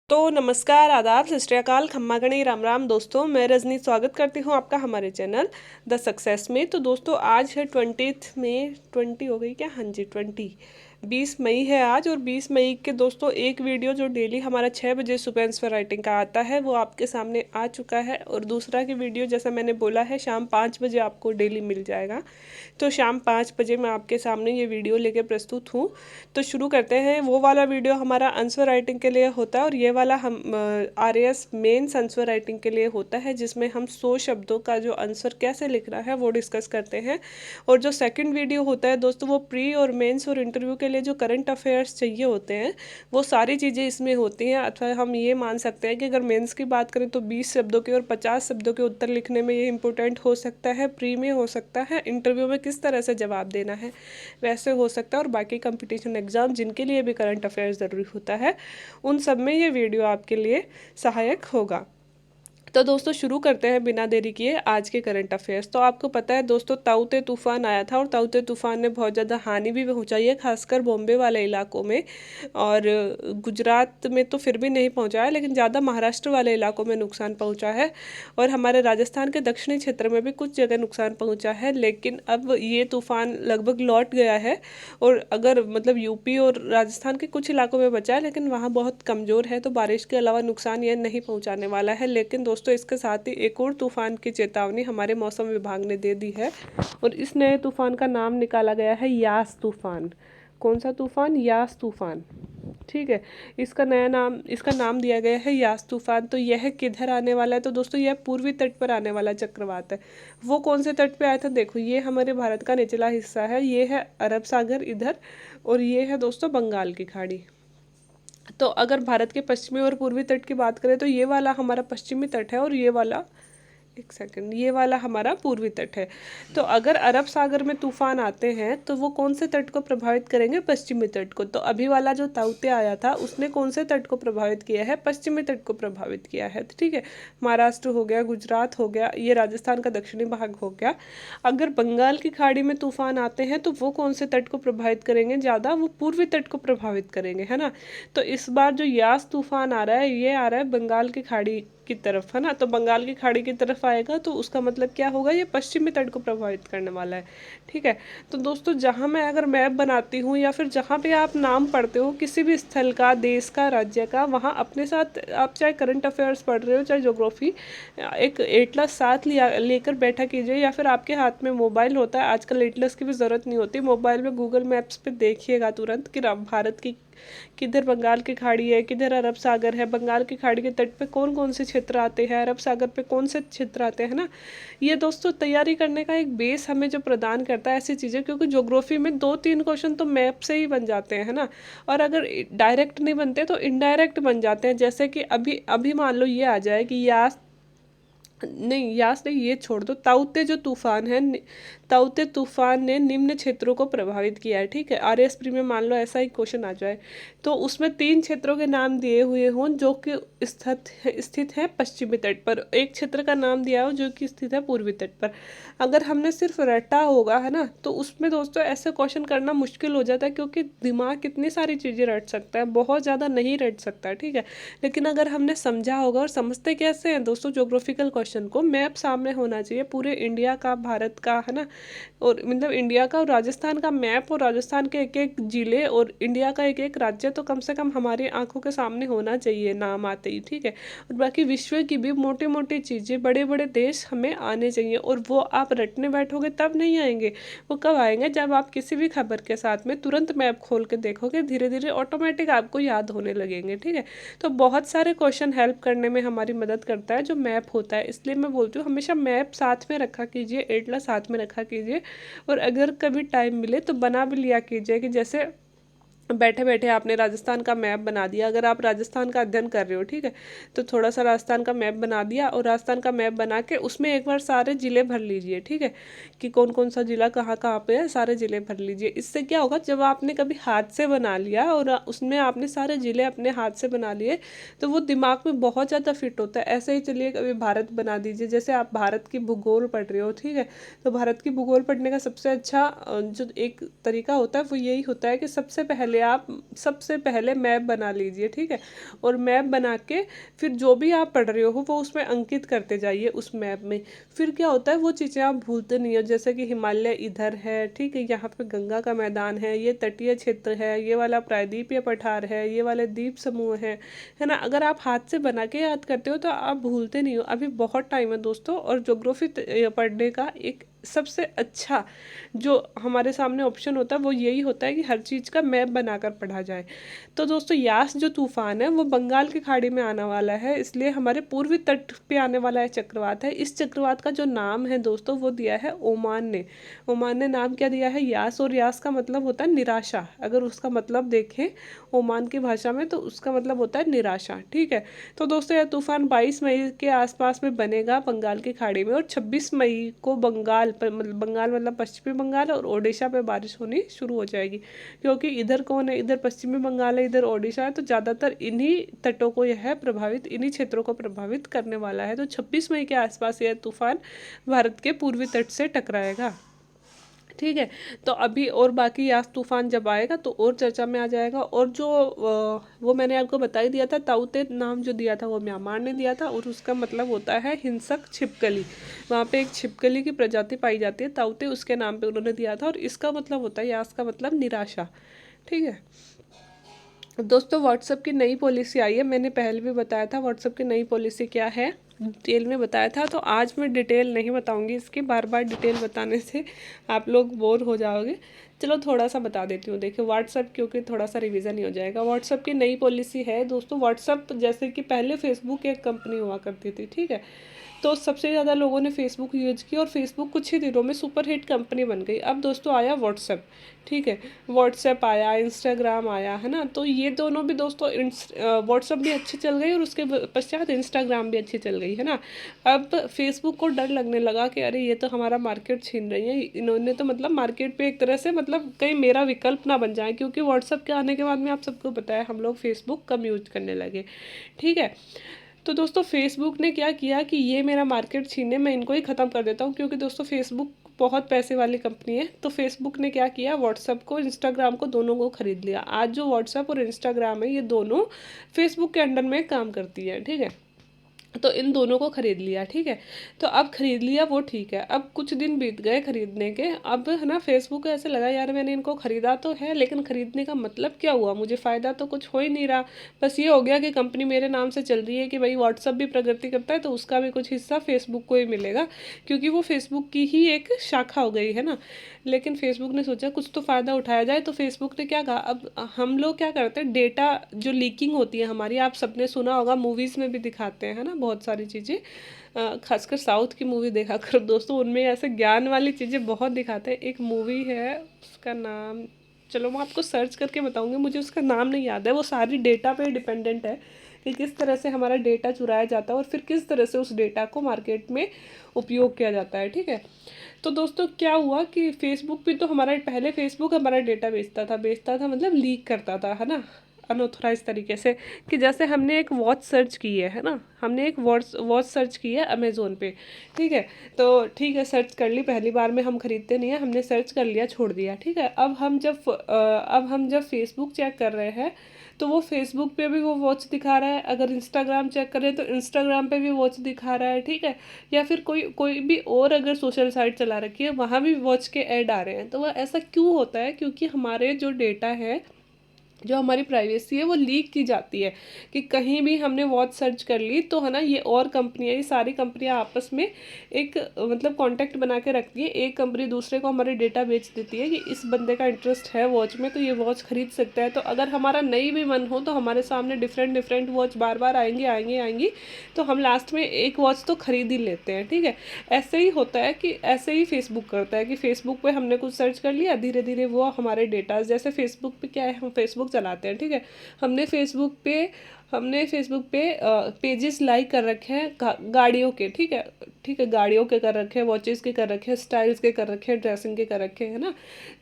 तो नमस्कार, आदाब, सत श्री अकाल, खम्मा गणी, राम राम दोस्तों। मैं रजनी स्वागत करती हूँ आपका हमारे चैनल द सक्सेस में। तो दोस्तों आज है 20 मई, 20 हो गई क्या? हाँ जी, 20 मई है आज। और 20 मई के दोस्तों एक वीडियो जो डेली हमारा 6 बजे सुबह आंसर राइटिंग का आता है वो आपके सामने आ चुका है। और दूसरा की वीडियो जैसा मैंने बोला है शाम 5 बजे आपको डेली मिल जाएगा। तो शाम 5 बजे मैं आपके सामने ये वीडियो लेके प्रस्तुत हूँ। तो शुरू करते हैं। वो वाला वीडियो हमारा आंसर राइटिंग के लिए होता है और ये वाला हम RAS मेंस आंसर राइटिंग के लिए होता है, जिसमें हम 100 शब्दों का जो आंसर कैसे लिखना है वो डिस्कस करते हैं। और जो सेकंड वीडियो होता है दोस्तों वो प्री और मेंस और इंटरव्यू के लिए जो करंट अफेयर्स चाहिए होते हैं वो सारी चीज़ें इसमें होती हैं। अथवा हम ये मान सकते हैं कि अगर मेंस की बात करें तो 20 शब्दों के और 50 शब्दों के उत्तर लिखने में ये इंपॉर्टेंट हो सकता है, प्री में हो सकता है, इंटरव्यू में किस तरह से जवाब देना है वैसे हो सकता है, और बाकी कंपटीशन एग्जाम जिनके लिए भी करंट अफेयर्स ज़रूरी होता है उन सब में ये वीडियो आपके लिए सहायक होगा। तो दोस्तों शुरू करते हैं बिना देरी किए आज के करंट अफेयर्स। तो आपको पता है दोस्तों ताउते तूफान आया था और ताउते तूफान ने बहुत ज़्यादा हानि भी पहुंचाई है, खासकर बॉम्बे वाले इलाकों में। और गुजरात में तो फिर भी नहीं पहुंचा है, लेकिन ज़्यादा महाराष्ट्र वाले इलाकों में नुकसान पहुंचा है। और हमारे राजस्थान के दक्षिणी क्षेत्र में भी कुछ जगह नुकसान पहुंचा है, लेकिन अब ये तूफान लगभग लौट गया है। और अगर मतलब यूपी और राजस्थान के कुछ इलाकों में बचा है, लेकिन वहाँ बहुत कमज़ोर है, तो बारिश के अलावा नुकसान ये नहीं पहुँचाने वाला है। लेकिन दोस्तों इसके साथ ही एक और तूफान की चेतावनी हमारे मौसम विभाग ने दे दी है और इस नए तूफान का नाम निकाला गया है यास तूफान। कौन सा तूफान? यास तूफान। ठीक है, इसका नाम दिया गया है यास तूफान। तो यह किधर आने वाला है? तो दोस्तों यह पूर्वी तट पर आने वाला चक्रवात है। वो कौन से तट पे आया था? देखो ये हमारे भारत का निचला हिस्सा है, ये है अरब सागर इधर, और ये है दोस्तों बंगाल की खाड़ी। तो अगर भारत के पश्चिमी और पूर्वी तट की बात करें तो ये वाला हमारा पश्चिमी तट है और ये वाला, एक सेकंड, ये वाला हमारा पूर्वी तट है। तो अगर अरब सागर में तूफान आते हैं तो वो कौन से तट को प्रभावित करेंगे? पश्चिमी तट को। तो अभी वाला जो ताउते आया था उसने कौन से तट को प्रभावित किया है? पश्चिमी तट को प्रभावित किया है। ठीक है, महाराष्ट्र हो गया, गुजरात हो गया, ये राजस्थान का दक्षिणी भाग हो गया। अगर बंगाल की खाड़ी में तूफान आते हैं तो वो कौन से तट को प्रभावित करेंगे ज़्यादा? वो पूर्वी तट को प्रभावित करेंगे, है ना। तो इस बार जो यास तूफान आ रहा है ये आ रहा है बंगाल की खाड़ी की तरफ, है ना। तो बंगाल की खाड़ी की तरफ आएगा तो उसका मतलब क्या होगा? ये पश्चिमी तट को प्रभावित करने वाला है। ठीक है, तो दोस्तों जहाँ मैं अगर मैप बनाती हूँ या फिर जहाँ पे आप नाम पढ़ते हो किसी भी स्थल का, देश का, राज्य का, वहाँ अपने साथ आप चाहे करंट अफेयर्स पढ़ रहे हो चाहे ज्योग्राफी, एक एटलस साथ लिया लेकर बैठा कीजिए। या फिर आपके हाथ में मोबाइल होता है, आजकल एटलस की भी ज़रूरत नहीं होती, मोबाइल में गूगल मैप्स पे देखिएगा तुरंत कि भारत की किधर बंगाल की खाड़ी है, किधर अरब सागर है, बंगाल की खाड़ी के तट पे कौन कौन से क्षेत्र आते हैं, अरब सागर पे कौन से क्षेत्र आते हैं ना। ये दोस्तों तैयारी करने का एक बेस हमें जो प्रदान करता है ऐसी चीज़ें, क्योंकि ज्योग्राफी में 2-3 क्वेश्चन तो मैप से ही बन जाते हैं, है ना। और अगर डायरेक्ट नहीं बनते तो इनडायरेक्ट बन जाते हैं। जैसे कि अभी अभी मान लो ये आ जाए कि यास नहीं, यास नहीं, ये छोड़ दो, ताउते जो तूफान है, ताउते तूफान ने निम्न क्षेत्रों को प्रभावित किया है। ठीक है, RAS प्री में मान लो ऐसा ही क्वेश्चन आ जाए तो उसमें 3 क्षेत्रों के नाम दिए हुए हों जो कि स्थित है पश्चिमी तट पर, एक क्षेत्र का नाम दिया हो जो कि स्थित है पूर्वी तट पर। अगर हमने सिर्फ रटा होगा, है ना, तो उसमें दोस्तों ऐसे क्वेश्चन करना मुश्किल हो जाता है, क्योंकि दिमाग कितनी सारी चीज़ें रट सकता है, बहुत ज़्यादा नहीं रट सकता। ठीक है, लेकिन अगर हमने समझा होगा, और समझते कैसे हैं दोस्तों, ज्योग्राफिकल क्वेश्चन को मैप सामने होना चाहिए पूरे इंडिया का, भारत का, है ना, और मतलब इंडिया का और राजस्थान का मैप, और राजस्थान के एक एक जिले और इंडिया का एक एक राज्य तो कम से कम हमारी आंखों के सामने होना चाहिए नाम आते ही। ठीक है, और बाकी विश्व की भी मोटी मोटी चीज़ें, बड़े बड़े देश हमें आने चाहिए, और वो आप रटने बैठोगे तब नहीं आएंगे। वो कब आएंगे? जब आप किसी भी खबर के साथ में तुरंत मैप खोल के देखोगे, धीरे धीरे ऑटोमेटिक आपको याद होने लगेंगे। ठीक है, तो बहुत सारे क्वेश्चन हेल्प करने में हमारी मदद करता है जो मैप होता है। इसलिए मैं बोलती हूँ हमेशा मैप साथ में रखा कीजिए, एटलस साथ में रखा कीजिए, और अगर कभी टाइम मिले तो बना भी लिया कीजिए। कि जैसे बैठे बैठे आपने राजस्थान का मैप बना दिया, अगर आप राजस्थान का अध्ययन कर रहे हो, ठीक है, तो थोड़ा सा राजस्थान का मैप बना दिया, और राजस्थान का मैप बना के उसमें एक बार सारे ज़िले भर लीजिए। ठीक है, कि कौन कौन सा ज़िला कहाँ कहाँ पे है, सारे ज़िले भर लीजिए। इससे क्या होगा, जब आपने कभी हाथ से बना लिया और उसमें आपने सारे ज़िले अपने हाथ से बना लिए तो वो दिमाग में बहुत ज़्यादा फिट होता है। ऐसे ही चलिए कभी भारत बना दीजिए, जैसे आप भारत की भूगोल पढ़ रहे हो, ठीक है, तो भारत की भूगोल पढ़ने का सबसे अच्छा जो एक तरीका होता है वो यही होता है कि सबसे पहले लिए आप सबसे पहले मैप बना लीजिए, ठीक है। और मैप बना के फिर जो भी आप पढ़ रहे हो वो उसमें अंकित करते जाइए उस मैप में। फिर क्या होता है, वो चीज़ें आप भूलते नहीं हो। जैसे कि हिमालय इधर है, ठीक है, यहाँ पे गंगा का मैदान है, ये तटीय क्षेत्र है, ये वाला प्रायद्वीपीय पठार है, ये वाले द्वीप समूह है ना। अगर आप हाथ से बना के याद करते हो तो आप भूलते नहीं हो। अभी बहुत टाइम है दोस्तों, और ज्योग्राफी पढ़ने का एक सबसे अच्छा जो हमारे सामने ऑप्शन होता है वो यही होता है कि हर चीज़ का मैप बनाकर पढ़ा जाए। तो दोस्तों यास जो तूफान है वो बंगाल की खाड़ी में आने वाला है, इसलिए हमारे पूर्वी तट पे आने वाला है चक्रवात है। इस चक्रवात का जो नाम है दोस्तों वो दिया है ओमान ने। ओमान ने नाम क्या दिया है, यास। और यास का मतलब होता है निराशा। अगर उसका मतलब देखें ओमान की भाषा में तो उसका मतलब होता है निराशा, ठीक है। तो दोस्तों यह तूफान 22 मई के आसपास में बनेगा बंगाल की खाड़ी में, और 26 मई को बंगाल पर बंगाल मतलब पश्चिमी बंगाल और ओडिशा पे बारिश होनी शुरू हो जाएगी। क्योंकि इधर कौन है, इधर पश्चिमी बंगाल है, इधर ओडिशा है, तो ज़्यादातर इन्हीं तटों को यह प्रभावित, इन्हीं क्षेत्रों को प्रभावित करने वाला है। तो 26 मई के आसपास यह तूफान भारत के पूर्वी तट से टकराएगा, ठीक है। तो अभी और बाकी यास तूफान जब आएगा तो और चर्चा में आ जाएगा। और जो वो मैंने आपको बता ही दिया था, ताउते नाम जो दिया था वो म्यांमार ने दिया था, और उसका मतलब होता है हिंसक छिपकली। वहाँ पे एक छिपकली की प्रजाति पाई जाती है ताउते, उसके नाम पे उन्होंने दिया था। और इसका मतलब होता है, यास का मतलब निराशा, ठीक है। दोस्तों व्हाट्सएप की नई पॉलिसी आई है, मैंने पहले भी बताया था व्हाट्सएप की नई पॉलिसी क्या है, डिटेल में बताया था। तो आज मैं डिटेल नहीं बताऊंगी इसकी, बार बार डिटेल बताने से आप लोग बोर हो जाओगे। चलो थोड़ा सा बता देती हूँ। देखिए व्हाट्सएप, क्योंकि थोड़ा सा रिवीजन ही हो जाएगा। व्हाट्सएप की नई पॉलिसी है दोस्तों, व्हाट्सएप जैसे कि पहले फेसबुक एक कंपनी हुआ करती थी, ठीक है। तो सबसे ज़्यादा लोगों ने फेसबुक यूज किया और फेसबुक कुछ ही दिनों में सुपर हिट कंपनी बन गई। अब दोस्तों आया व्हाट्सएप, ठीक है। व्हाट्सएप आया, इंस्टाग्राम आया, है ना। तो ये दोनों भी दोस्तों, व्हाट्सएप भी अच्छी चल गई और उसके पश्चात इंस्टाग्राम भी अच्छी चल गई, है ना। अब फेसबुक को डर लगने लगा कि अरे ये तो हमारा मार्केट छीन रही है, इन्होंने तो मतलब मार्केट पे एक तरह से मतलब कहीं मेरा विकल्प ना बन जाए। क्योंकि व्हाट्सएप के आने के बाद में आप सबको पता है हम लोग फेसबुक कम यूज करने लगे, ठीक है। तो दोस्तों फेसबुक ने क्या किया कि ये मेरा मार्केट छीने, मैं इनको ही ख़त्म कर देता हूँ। क्योंकि दोस्तों फेसबुक बहुत पैसे वाली कंपनी है। तो फेसबुक ने क्या किया, व्हाट्सएप को, इंस्टाग्राम को, दोनों को खरीद लिया। आज जो व्हाट्सएप और इंस्टाग्राम है ये दोनों फेसबुक के अंडर में काम करती है, ठीक है। तो इन दोनों को खरीद लिया, ठीक है। तो अब खरीद लिया वो ठीक है। अब कुछ दिन बीत गए खरीदने के, अब है ना फेसबुक को ऐसे लगा यार मैंने इनको खरीदा तो है, लेकिन खरीदने का मतलब क्या हुआ, मुझे फ़ायदा तो कुछ हो ही नहीं रहा। बस ये हो गया कि कंपनी मेरे नाम से चल रही है कि भाई व्हाट्सअप भी प्रगति करता है तो उसका भी कुछ हिस्सा फेसबुक को ही मिलेगा, क्योंकि वो फेसबुक की ही एक शाखा हो गई है ना। लेकिन फेसबुक ने सोचा कुछ तो फ़ायदा उठाया जाए। तो फेसबुक ने क्या कहा, अब हम लोग क्या करते हैं, डेटा जो लीकिंग होती है हमारी, आप सबने सुना होगा, मूवीज़ में भी दिखाते हैं, है ना, बहुत सारी चीज़ें। खासकर साउथ की मूवी देखा करो दोस्तों, उनमें ऐसे ज्ञान वाली चीज़ें बहुत दिखाते हैं। एक मूवी है उसका नाम, चलो मैं आपको सर्च करके बताऊंगी, मुझे उसका नाम नहीं याद है। वो सारी डेटा पे डिपेंडेंट है कि किस तरह से हमारा डेटा चुराया जाता है और फिर किस तरह से उस डेटा को मार्केट में उपयोग किया जाता है, ठीक है। तो दोस्तों क्या हुआ कि फेसबुक भी तो हमारा, पहले फेसबुक हमारा डेटा बेचता था मतलब लीक करता था, है ना, अनऑथराइज तरीके से। कि जैसे हमने एक वॉच सर्च की है ना, हमने एक वॉच सर्च की है अमेज़ोन पे, ठीक है। तो ठीक है, सर्च कर ली, पहली बार में हम खरीदते नहीं है, हमने सर्च कर लिया, छोड़ दिया, ठीक है। अब हम जब फेसबुक चेक कर रहे हैं तो वो फेसबुक पे भी वो वॉच दिखा रहा है। अगर इंस्टाग्राम चेक करें तो इंस्टाग्राम पे भी वॉच दिखा रहा है, ठीक है। या फिर कोई कोई भी और अगर सोशल साइट चला रखी है वहाँ भी वॉच के ऐड आ रहे हैं। तो वह ऐसा क्यों होता है, क्योंकि हमारे जो डेटा है, जो हमारी प्राइवेसी है वो लीक की जाती है। कि कहीं भी हमने वॉच सर्च कर ली तो है ना, ये और कंपनियां, ये सारी कंपनियां आपस में एक मतलब कांटेक्ट बना के रखती है। एक कंपनी दूसरे को हमारे डेटा बेच देती है कि इस बंदे का इंटरेस्ट है वॉच में तो ये वॉच खरीद सकता है। तो अगर हमारा नहीं भी मन हो तो हमारे सामने डिफरेंट वॉच बार बार आएंगी, तो हम लास्ट में एक वॉच तो खरीद ही लेते हैं, ठीक है। ऐसे ही होता है कि ऐसे ही फेसबुक करता है कि फेसबुक पे हमने कुछ सर्च कर लिया, धीरे धीरे वो हमारे डेटा, जैसे फेसबुक पे क्या है, हम फेसबुक चलाते हैं, ठीक है। हमने फेसबुक पे हमने फेसबुक पे पेजेस लाइक कर रखे हैं गाड़ियों के, ठीक है, ठीक है, गाड़ियों के कर रखे हैं, वॉचेस के कर रखे हैं, स्टाइल्स के कर रखे हैं, ड्रेसिंग के कर रखे हैं ना।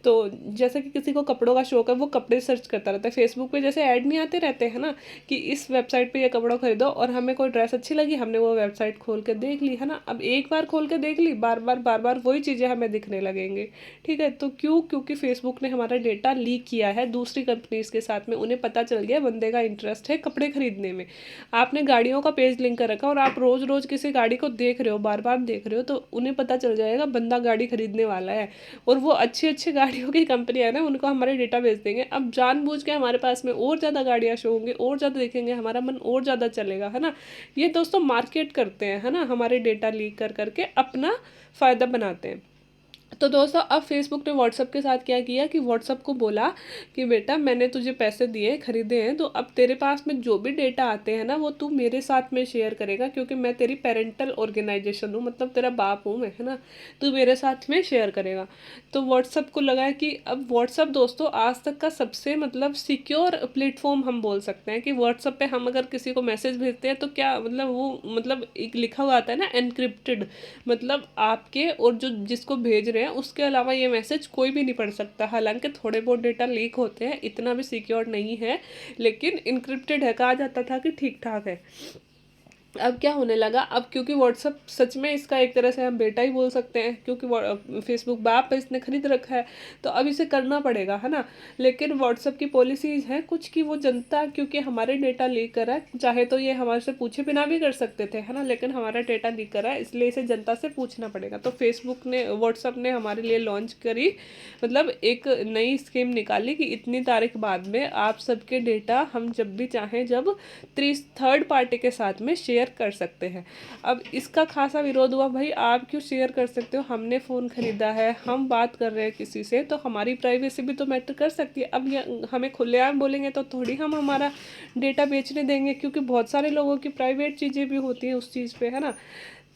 तो जैसे कि किसी को कपड़ों का शौक है, वो कपड़े सर्च करता रहता है फेसबुक पे, जैसे ऐड नहीं आते रहते हैं ना कि इस वेबसाइट पे ये कपड़ा खरीदो, और हमें कोई ड्रेस अच्छी लगी, हमने वो वेबसाइट खोल के देख ली, है ना। अब एक बार खोल के देख ली, बार बार वही चीज़ें हमें दिखने लगेंगे, ठीक है। तो क्यों? क्योंकि फेसबुक ने हमारा डेटा लीक किया है दूसरी कंपनीज के साथ में। उन्हें पता चल गया बंदे का इंटरेस्ट है कपड़े खरीदने में। आपने गाड़ियों का पेज लिंक कर रखा और आप रोज रोज किसी गाड़ी को देख रहे हो, बार बार देख रहे हो, तो उन्हें पता चल जाएगा बंदा गाड़ी खरीदने वाला है, और वो अच्छी अच्छी गाड़ियों की कंपनियां है ना, उनको हमारे डेटा भेज देंगे। अब जानबूझ के हमारे पास में और ज़्यादा गाड़ियाँ शो होंगी, और ज़्यादा देखेंगे, हमारा मन और ज़्यादा चलेगा, है ना। ये दोस्तों मार्केट करते हैं, है ना, हमारे डेटा लीक कर करके अपना फ़ायदा बनाते हैं। तो दोस्तों अब फेसबुक ने व्हाट्सअप के साथ क्या किया कि व्हाट्सअप को बोला कि बेटा मैंने तुझे पैसे दिए, खरीदे हैं, तो अब तेरे पास में जो भी डेटा आते हैं ना वो तू मेरे साथ में शेयर करेगा, क्योंकि मैं तेरी पेरेंटल ऑर्गेनाइजेशन हूँ, मतलब तेरा बाप हूँ मैं, है ना। तू मेरे साथ में शेयर करेगा। तो व्हाट्सअप को लगा कि अब व्हाट्सअप दोस्तों आज तक का सबसे मतलब सिक्योर प्लेटफॉर्म हम बोल सकते हैं, कि व्हाट्सअप पे हम अगर किसी को मैसेज भेजते हैं तो क्या मतलब वो मतलब एक लिखा हुआ आता है ना एनक्रिप्टेड, मतलब आपके और जो जिसको भेज रहे हैं उसके अलावा ये मैसेज कोई भी नहीं पढ़ सकता। हालांकि थोड़े बहुत डेटा लीक होते हैं, इतना भी सिक्योर नहीं है, लेकिन इनक्रिप्टेड है, कहा जाता था कि ठीक ठाक है। अब क्या होने लगा, अब क्योंकि व्हाट्सअप सच में इसका एक तरह से हम बेटा ही बोल सकते हैं, क्योंकि फेसबुक बाप है, इसने खरीद रखा है, तो अब इसे करना पड़ेगा, है ना। लेकिन व्हाट्सअप की पॉलिसीज हैं कुछ कि वो जनता क्योंकि हमारे डेटा लीक करा है, चाहे तो ये हमारे से पूछे बिना भी कर सकते थे, है ना, लेकिन हमारा डेटा लीक करा है इसलिए इसे जनता से पूछना पड़ेगा। तो फेसबुक ने व्हाट्सअप ने हमारे लिए लॉन्च करी, मतलब एक नई स्कीम निकाली कि इतनी तारीख बाद में आप सबके डेटा हम जब भी चाहें जब थर्ड पार्टी के साथ में शेयर कर सकते हैं। अब इसका खासा विरोध हुआ, भाई आप क्यों शेयर कर सकते हो, हमने फ़ोन खरीदा है, हम बात कर रहे हैं किसी से, तो हमारी प्राइवेसी भी तो मैटर कर सकती है। अब हमें खुलेआम बोलेंगे तो थोड़ी हम हमारा डेटा बेचने देंगे, क्योंकि बहुत सारे लोगों की प्राइवेट चीज़ें भी होती हैं उस चीज़ पे, है ना।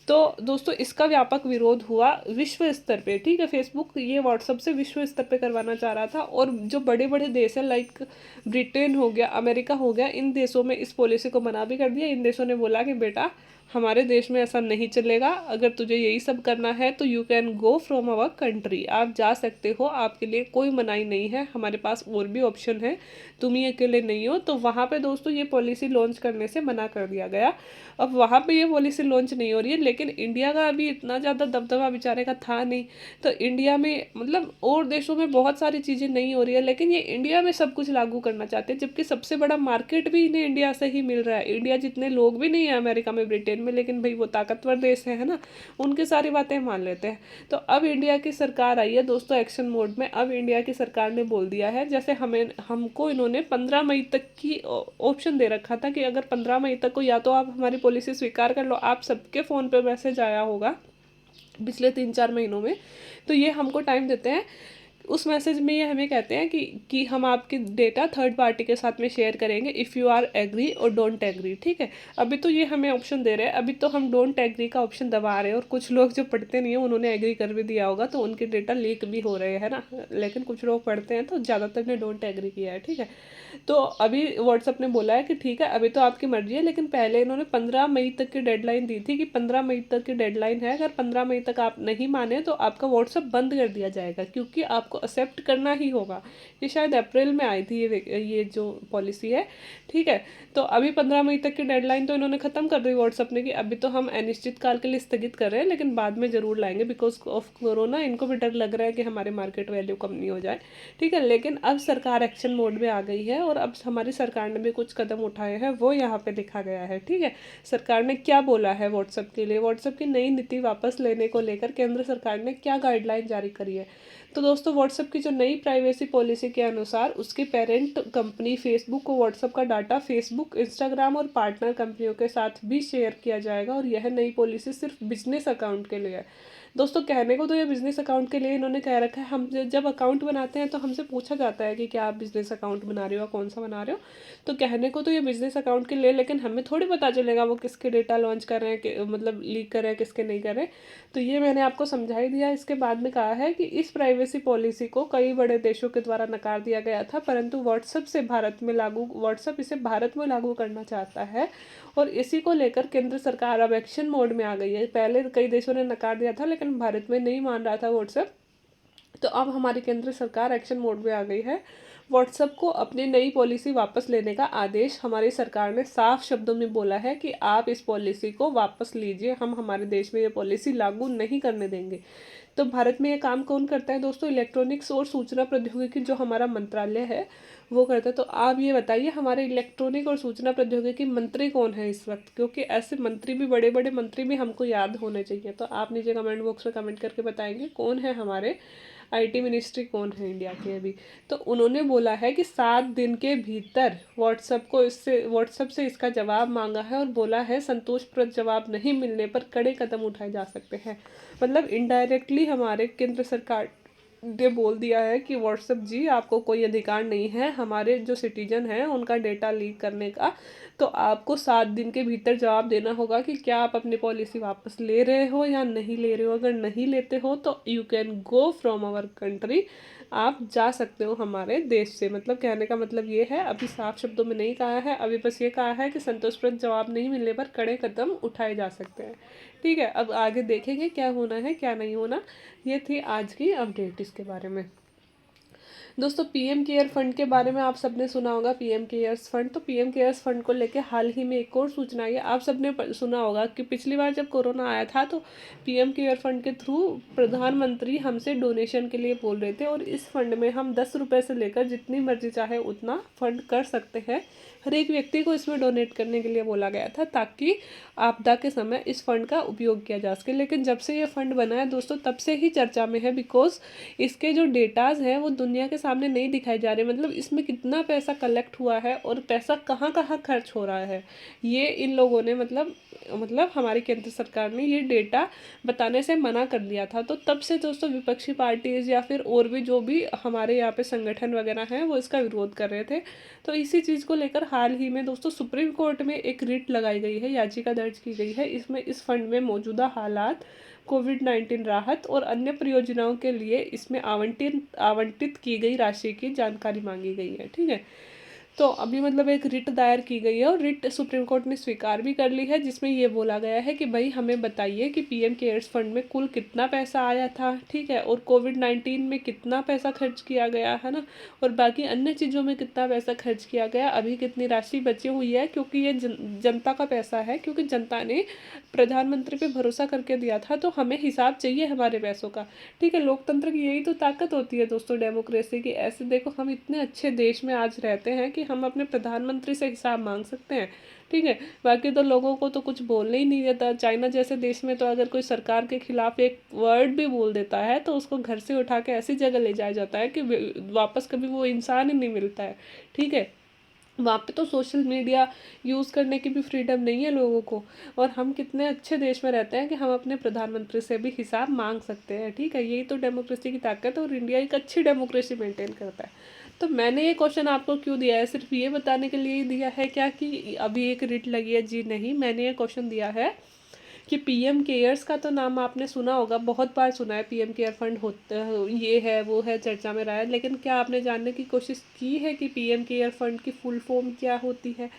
तो दोस्तों इसका व्यापक विरोध हुआ विश्व स्तर पे, ठीक है। फेसबुक ये व्हाट्सअप से विश्व स्तर पे करवाना चाह रहा था, और जो बड़े बड़े देश हैं लाइक ब्रिटेन हो गया, अमेरिका हो गया, इन देशों में इस पॉलिसी को मना भी कर दिया। इन देशों ने बोला कि बेटा हमारे देश में ऐसा नहीं चलेगा, अगर तुझे यही सब करना है तो you can go from our country, आप जा सकते हो, आपके लिए कोई मनाही नहीं है, हमारे पास और भी ऑप्शन है, तुम ही अकेले नहीं हो। तो वहाँ पे दोस्तों ये पॉलिसी लॉन्च करने से मना कर दिया गया। अब वहाँ पे ये पॉलिसी लॉन्च नहीं हो रही है, लेकिन इंडिया का अभी इतना ज़्यादा दबदबा बेचारे का था नहीं, तो इंडिया में मतलब और देशों में बहुत सारी चीज़ें नहीं हो रही है, लेकिन ये इंडिया में सब कुछ लागू करना चाहते हैं, जबकि सबसे बड़ा मार्केट भी इन्हें इंडिया से ही मिल रहा है। इंडिया जितने लोग भी नहीं है अमेरिका में, ब्रिटेन में, लेकिन भाई वो ताकतवर देश है ना, उनकी सारी बातें मान लेते हैं। तो अब इंडिया की सरकार आई है दोस्तों एक्शन मोड में। अब इंडिया की सरकार ने बोल दिया है, जैसे हमको इन्होंने 15 मई तक की ऑप्शन दे रखा था कि अगर 15 मई तक को या तो आप हमारी पॉलिसी स्वीकार कर लो, आप सबके फ़ोन पे मैसेज आया होगा पिछले 3-4 महीनों में, तो ये हमको टाइम देते हैं। उस मैसेज में ये हमें कहते हैं कि हम आपके डेटा थर्ड पार्टी के साथ में शेयर करेंगे इफ़ यू आर एग्री और डोंट एग्री, ठीक है। अभी तो ये हमें ऑप्शन दे रहे हैं, अभी तो हम डोंट एग्री का ऑप्शन दबा रहे हैं, और कुछ लोग जो पढ़ते नहीं हैं उन्होंने एग्री कर भी दिया होगा, तो उनके डेटा लीक भी हो रहे हैं ना, लेकिन कुछ लोग पढ़ते हैं तो ज़्यादातर ने डोंट एग्री किया है, ठीक है। तो अभी व्हाट्सअप ने बोला है कि ठीक है अभी तो आपकी मर्जी है, लेकिन पहले इन्होंने 15 मई तक की डेडलाइन दी थी कि 15 मई तक की डेडलाइन है, अगर 15 मई तक आप नहीं माने तो आपका व्हाट्सअप बंद कर दिया जाएगा, क्योंकि आपको एक्सेप्ट करना ही होगा। ये शायद अप्रैल में आई थी ये जो पॉलिसी है, ठीक है। तो अभी 15 मई तक की डेडलाइन तो इन्होंने ख़त्म कर दी व्हाट्सअप ने, कि अभी तो हम अनिश्चित काल के लिए स्थगित कर रहे हैं, लेकिन बाद में ज़रूर लाएंगे, बिकॉज ऑफ कोरोना इनको भी डर लग रहा है कि हमारे मार्केट वैल्यू कम नहीं हो जाए, ठीक है। लेकिन अब सरकार एक्शन मोड में आ गई है, और अब हमारी सरकार ने भी कुछ कदम उठाए हैं, वो यहाँ पे लिखा गया है, ठीक है। सरकार ने क्या बोला है व्हाट्सएप के लिए, व्हाट्सएप की नई नीति वापस लेने को लेकर केंद्र सरकार ने क्या गाइडलाइन जारी करी है। तो दोस्तों व्हाट्सएप की जो नई प्राइवेसी पॉलिसी के अनुसार उसकी पेरेंट कंपनी फेसबुक को व्हाट्सएप का डाटा फेसबुक, इंस्टाग्राम और पार्टनर कंपनियों के साथ भी शेयर किया जाएगा, और यह नई पॉलिसी सिर्फ बिजनेस अकाउंट के लिए है। दोस्तों कहने को तो ये बिजनेस अकाउंट के लिए इन्होंने कह रखा है, हम जब अकाउंट बनाते हैं तो हमसे पूछा जाता है कि क्या आप बिजनेस अकाउंट बना रहे हो, कौन सा बना रहे हो। तो कहने को तो ये बिजनेस अकाउंट के लिए, लेकिन हमें थोड़ी पता चलेगा वो किसके डेटा लॉन्च कर रहे हैं, मतलब लीक कर रहे हैं, किसके नहीं कर रहे। तो ये मैंने आपको समझा ही दिया। इसके बाद में कहा है कि इस प्राइवेसी पॉलिसी को कई बड़े देशों के द्वारा नकार दिया गया था, परंतु व्हाट्सएप इसे भारत में लागू करना चाहता है। और इसी को लेकर केंद्र सरकार अब एक्शन मोड में आ गई है। पहले कई देशों ने नकार दिया था, लेकिन भारत में नहीं मान रहा था व्हाट्सएप। तो अब हमारी केंद्र सरकार एक्शन मोड में आ गई है। व्हाट्सएप को अपनी नई पॉलिसी वापस लेने का आदेश हमारी सरकार ने साफ शब्दों में बोला है कि आप इस पॉलिसी को वापस लीजिए, हम हमारे देश में ये पॉलिसी लागू नहीं करने देंगे। तो भारत में ये काम कौन करता है दोस्तों? इलेक्ट्रॉनिक्स और सूचना प्रौद्योगिकी जो हमारा मंत्रालय है वो करता है। तो आप ये बताइए हमारे इलेक्ट्रॉनिक और सूचना प्रौद्योगिकी मंत्री कौन है इस वक्त, क्योंकि ऐसे मंत्री भी, बड़े बड़े मंत्री भी हमको याद होने चाहिए। तो आप नीचे कमेंट बॉक्स में कमेंट करके बताएंगे कौन है हमारे आईटी मिनिस्ट्री, कौन है इंडिया के अभी। तो उन्होंने बोला है कि 7 दिन के भीतर व्हाट्सएप से इसका जवाब मांगा है, और बोला है संतोषप्रद जवाब नहीं मिलने पर कड़े कदम उठाए जा सकते हैं। मतलब इनडायरेक्टली हमारे केंद्र सरकार ने बोल दिया है कि व्हाट्सएप जी आपको कोई अधिकार नहीं है हमारे जो सिटीजन हैं उनका डेटा लीक करने का। तो आपको 7 दिन के भीतर जवाब देना होगा कि क्या आप अपनी पॉलिसी वापस ले रहे हो या नहीं ले रहे हो। अगर नहीं लेते हो तो you can go from our country, आप जा सकते हो हमारे देश से। मतलब कहने का मतलब ये है, अभी साफ शब्दों में नहीं कहा है, अभी बस ये कहा है कि संतोषप्रद जवाब नहीं मिलने पर कड़े कदम उठाए जा सकते हैं। ठीक है, अब आगे देखेंगे क्या होना है क्या नहीं होना। ये थी आज की अपडेट इसके बारे में। दोस्तों पीएम केयर फंड के बारे में आप सबने सुना होगा, पीएम केयर्स फंड। तो पीएम केयर्स फंड को लेके हाल ही में एक और सूचना आई है। आप सबने सुना होगा कि पिछली बार जब कोरोना आया था तो पीएम केयर फंड के थ्रू प्रधानमंत्री हमसे डोनेशन के लिए बोल रहे थे, और इस फंड में हम 10 रुपये से लेकर जितनी मर्जी चाहे उतना फंड कर सकते हैं। हर एक व्यक्ति को इसमें डोनेट करने के लिए बोला गया था, ताकि आपदा के समय इस फंड का उपयोग किया जा सके। लेकिन जब से ये फंड बना है दोस्तों, तब से ही चर्चा में है, बिकॉज इसके जो डेटाज हैं वो दुनिया के सामने नहीं दिखाए जा रहे। मतलब इसमें कितना पैसा कलेक्ट हुआ है और पैसा कहाँ कहाँ खर्च हो रहा है, ये इन लोगों ने मतलब हमारी केंद्र सरकार ने ये डेटा बताने से मना कर दिया था। तो तब से दोस्तों विपक्षी पार्टीज या फिर और भी जो भी हमारे यहाँ पे संगठन वगैरह हैं वो इसका विरोध कर रहे थे। तो इसी चीज़ को लेकर हाल ही में दोस्तों सुप्रीम कोर्ट में एक रिट लगाई गई है, याचिका दर्ज की गई है। इसमें इस फंड में मौजूदा हालात, कोविड-19 राहत और अन्य परियोजनाओं के लिए इसमें आवंटित की गई राशि की जानकारी मांगी गई है। ठीक है, तो अभी मतलब एक रिट दायर की गई है, और रिट सुप्रीम कोर्ट ने स्वीकार भी कर ली है, जिसमें ये बोला गया है कि भाई हमें बताइए कि पीएम केयर्स फंड में कुल कितना पैसा आया था। ठीक है, और कोविड-19 में कितना पैसा खर्च किया गया है ना, और बाकी अन्य चीज़ों में कितना पैसा खर्च किया गया, अभी कितनी राशि बची हुई है, क्योंकि ये जनता का पैसा है, क्योंकि जनता ने प्रधानमंत्री पे भरोसा करके दिया था। तो हमें हिसाब चाहिए हमारे पैसों का। ठीक है, लोकतंत्र की यही तो ताकत होती है दोस्तों, डेमोक्रेसी की। ऐसे देखो हम इतने अच्छे देश में आज रहते हैं कि हम अपने प्रधानमंत्री से हिसाब मांग सकते हैं। ठीक है, बाकी तो लोगों को तो कुछ बोलने ही नहीं देता। चाइना जैसे देश में तो अगर कोई सरकार के खिलाफ एक वर्ड भी बोल देता है तो उसको घर से उठा के ऐसी जगह ले जाया जाता है कि वापस कभी वो इंसान ही नहीं मिलता है। ठीक है, वहाँ पे तो सोशल मीडिया यूज़ करने की भी फ्रीडम नहीं है लोगों को। और हम कितने अच्छे देश में रहते हैं कि हम अपने प्रधानमंत्री से भी हिसाब मांग सकते हैं। ठीक है, यही तो डेमोक्रेसी की ताकत है, और इंडिया एक अच्छी डेमोक्रेसी मेंटेन करता है। तो मैंने ये क्वेश्चन आपको क्यों दिया है, सिर्फ ये बताने के लिए ही दिया है क्या कि अभी एक रिट लगी है? जी नहीं, मैंने ये क्वेश्चन दिया है कि पीएम केयर्स का तो नाम आपने सुना होगा, बहुत बार सुना है, पीएम केयर फंड होता ये है वो है, चर्चा में रहा है। लेकिन क्या आपने जानने की कोशिश की है कि पीएम केयर फंड की फुल फॉर्म क्या होती है?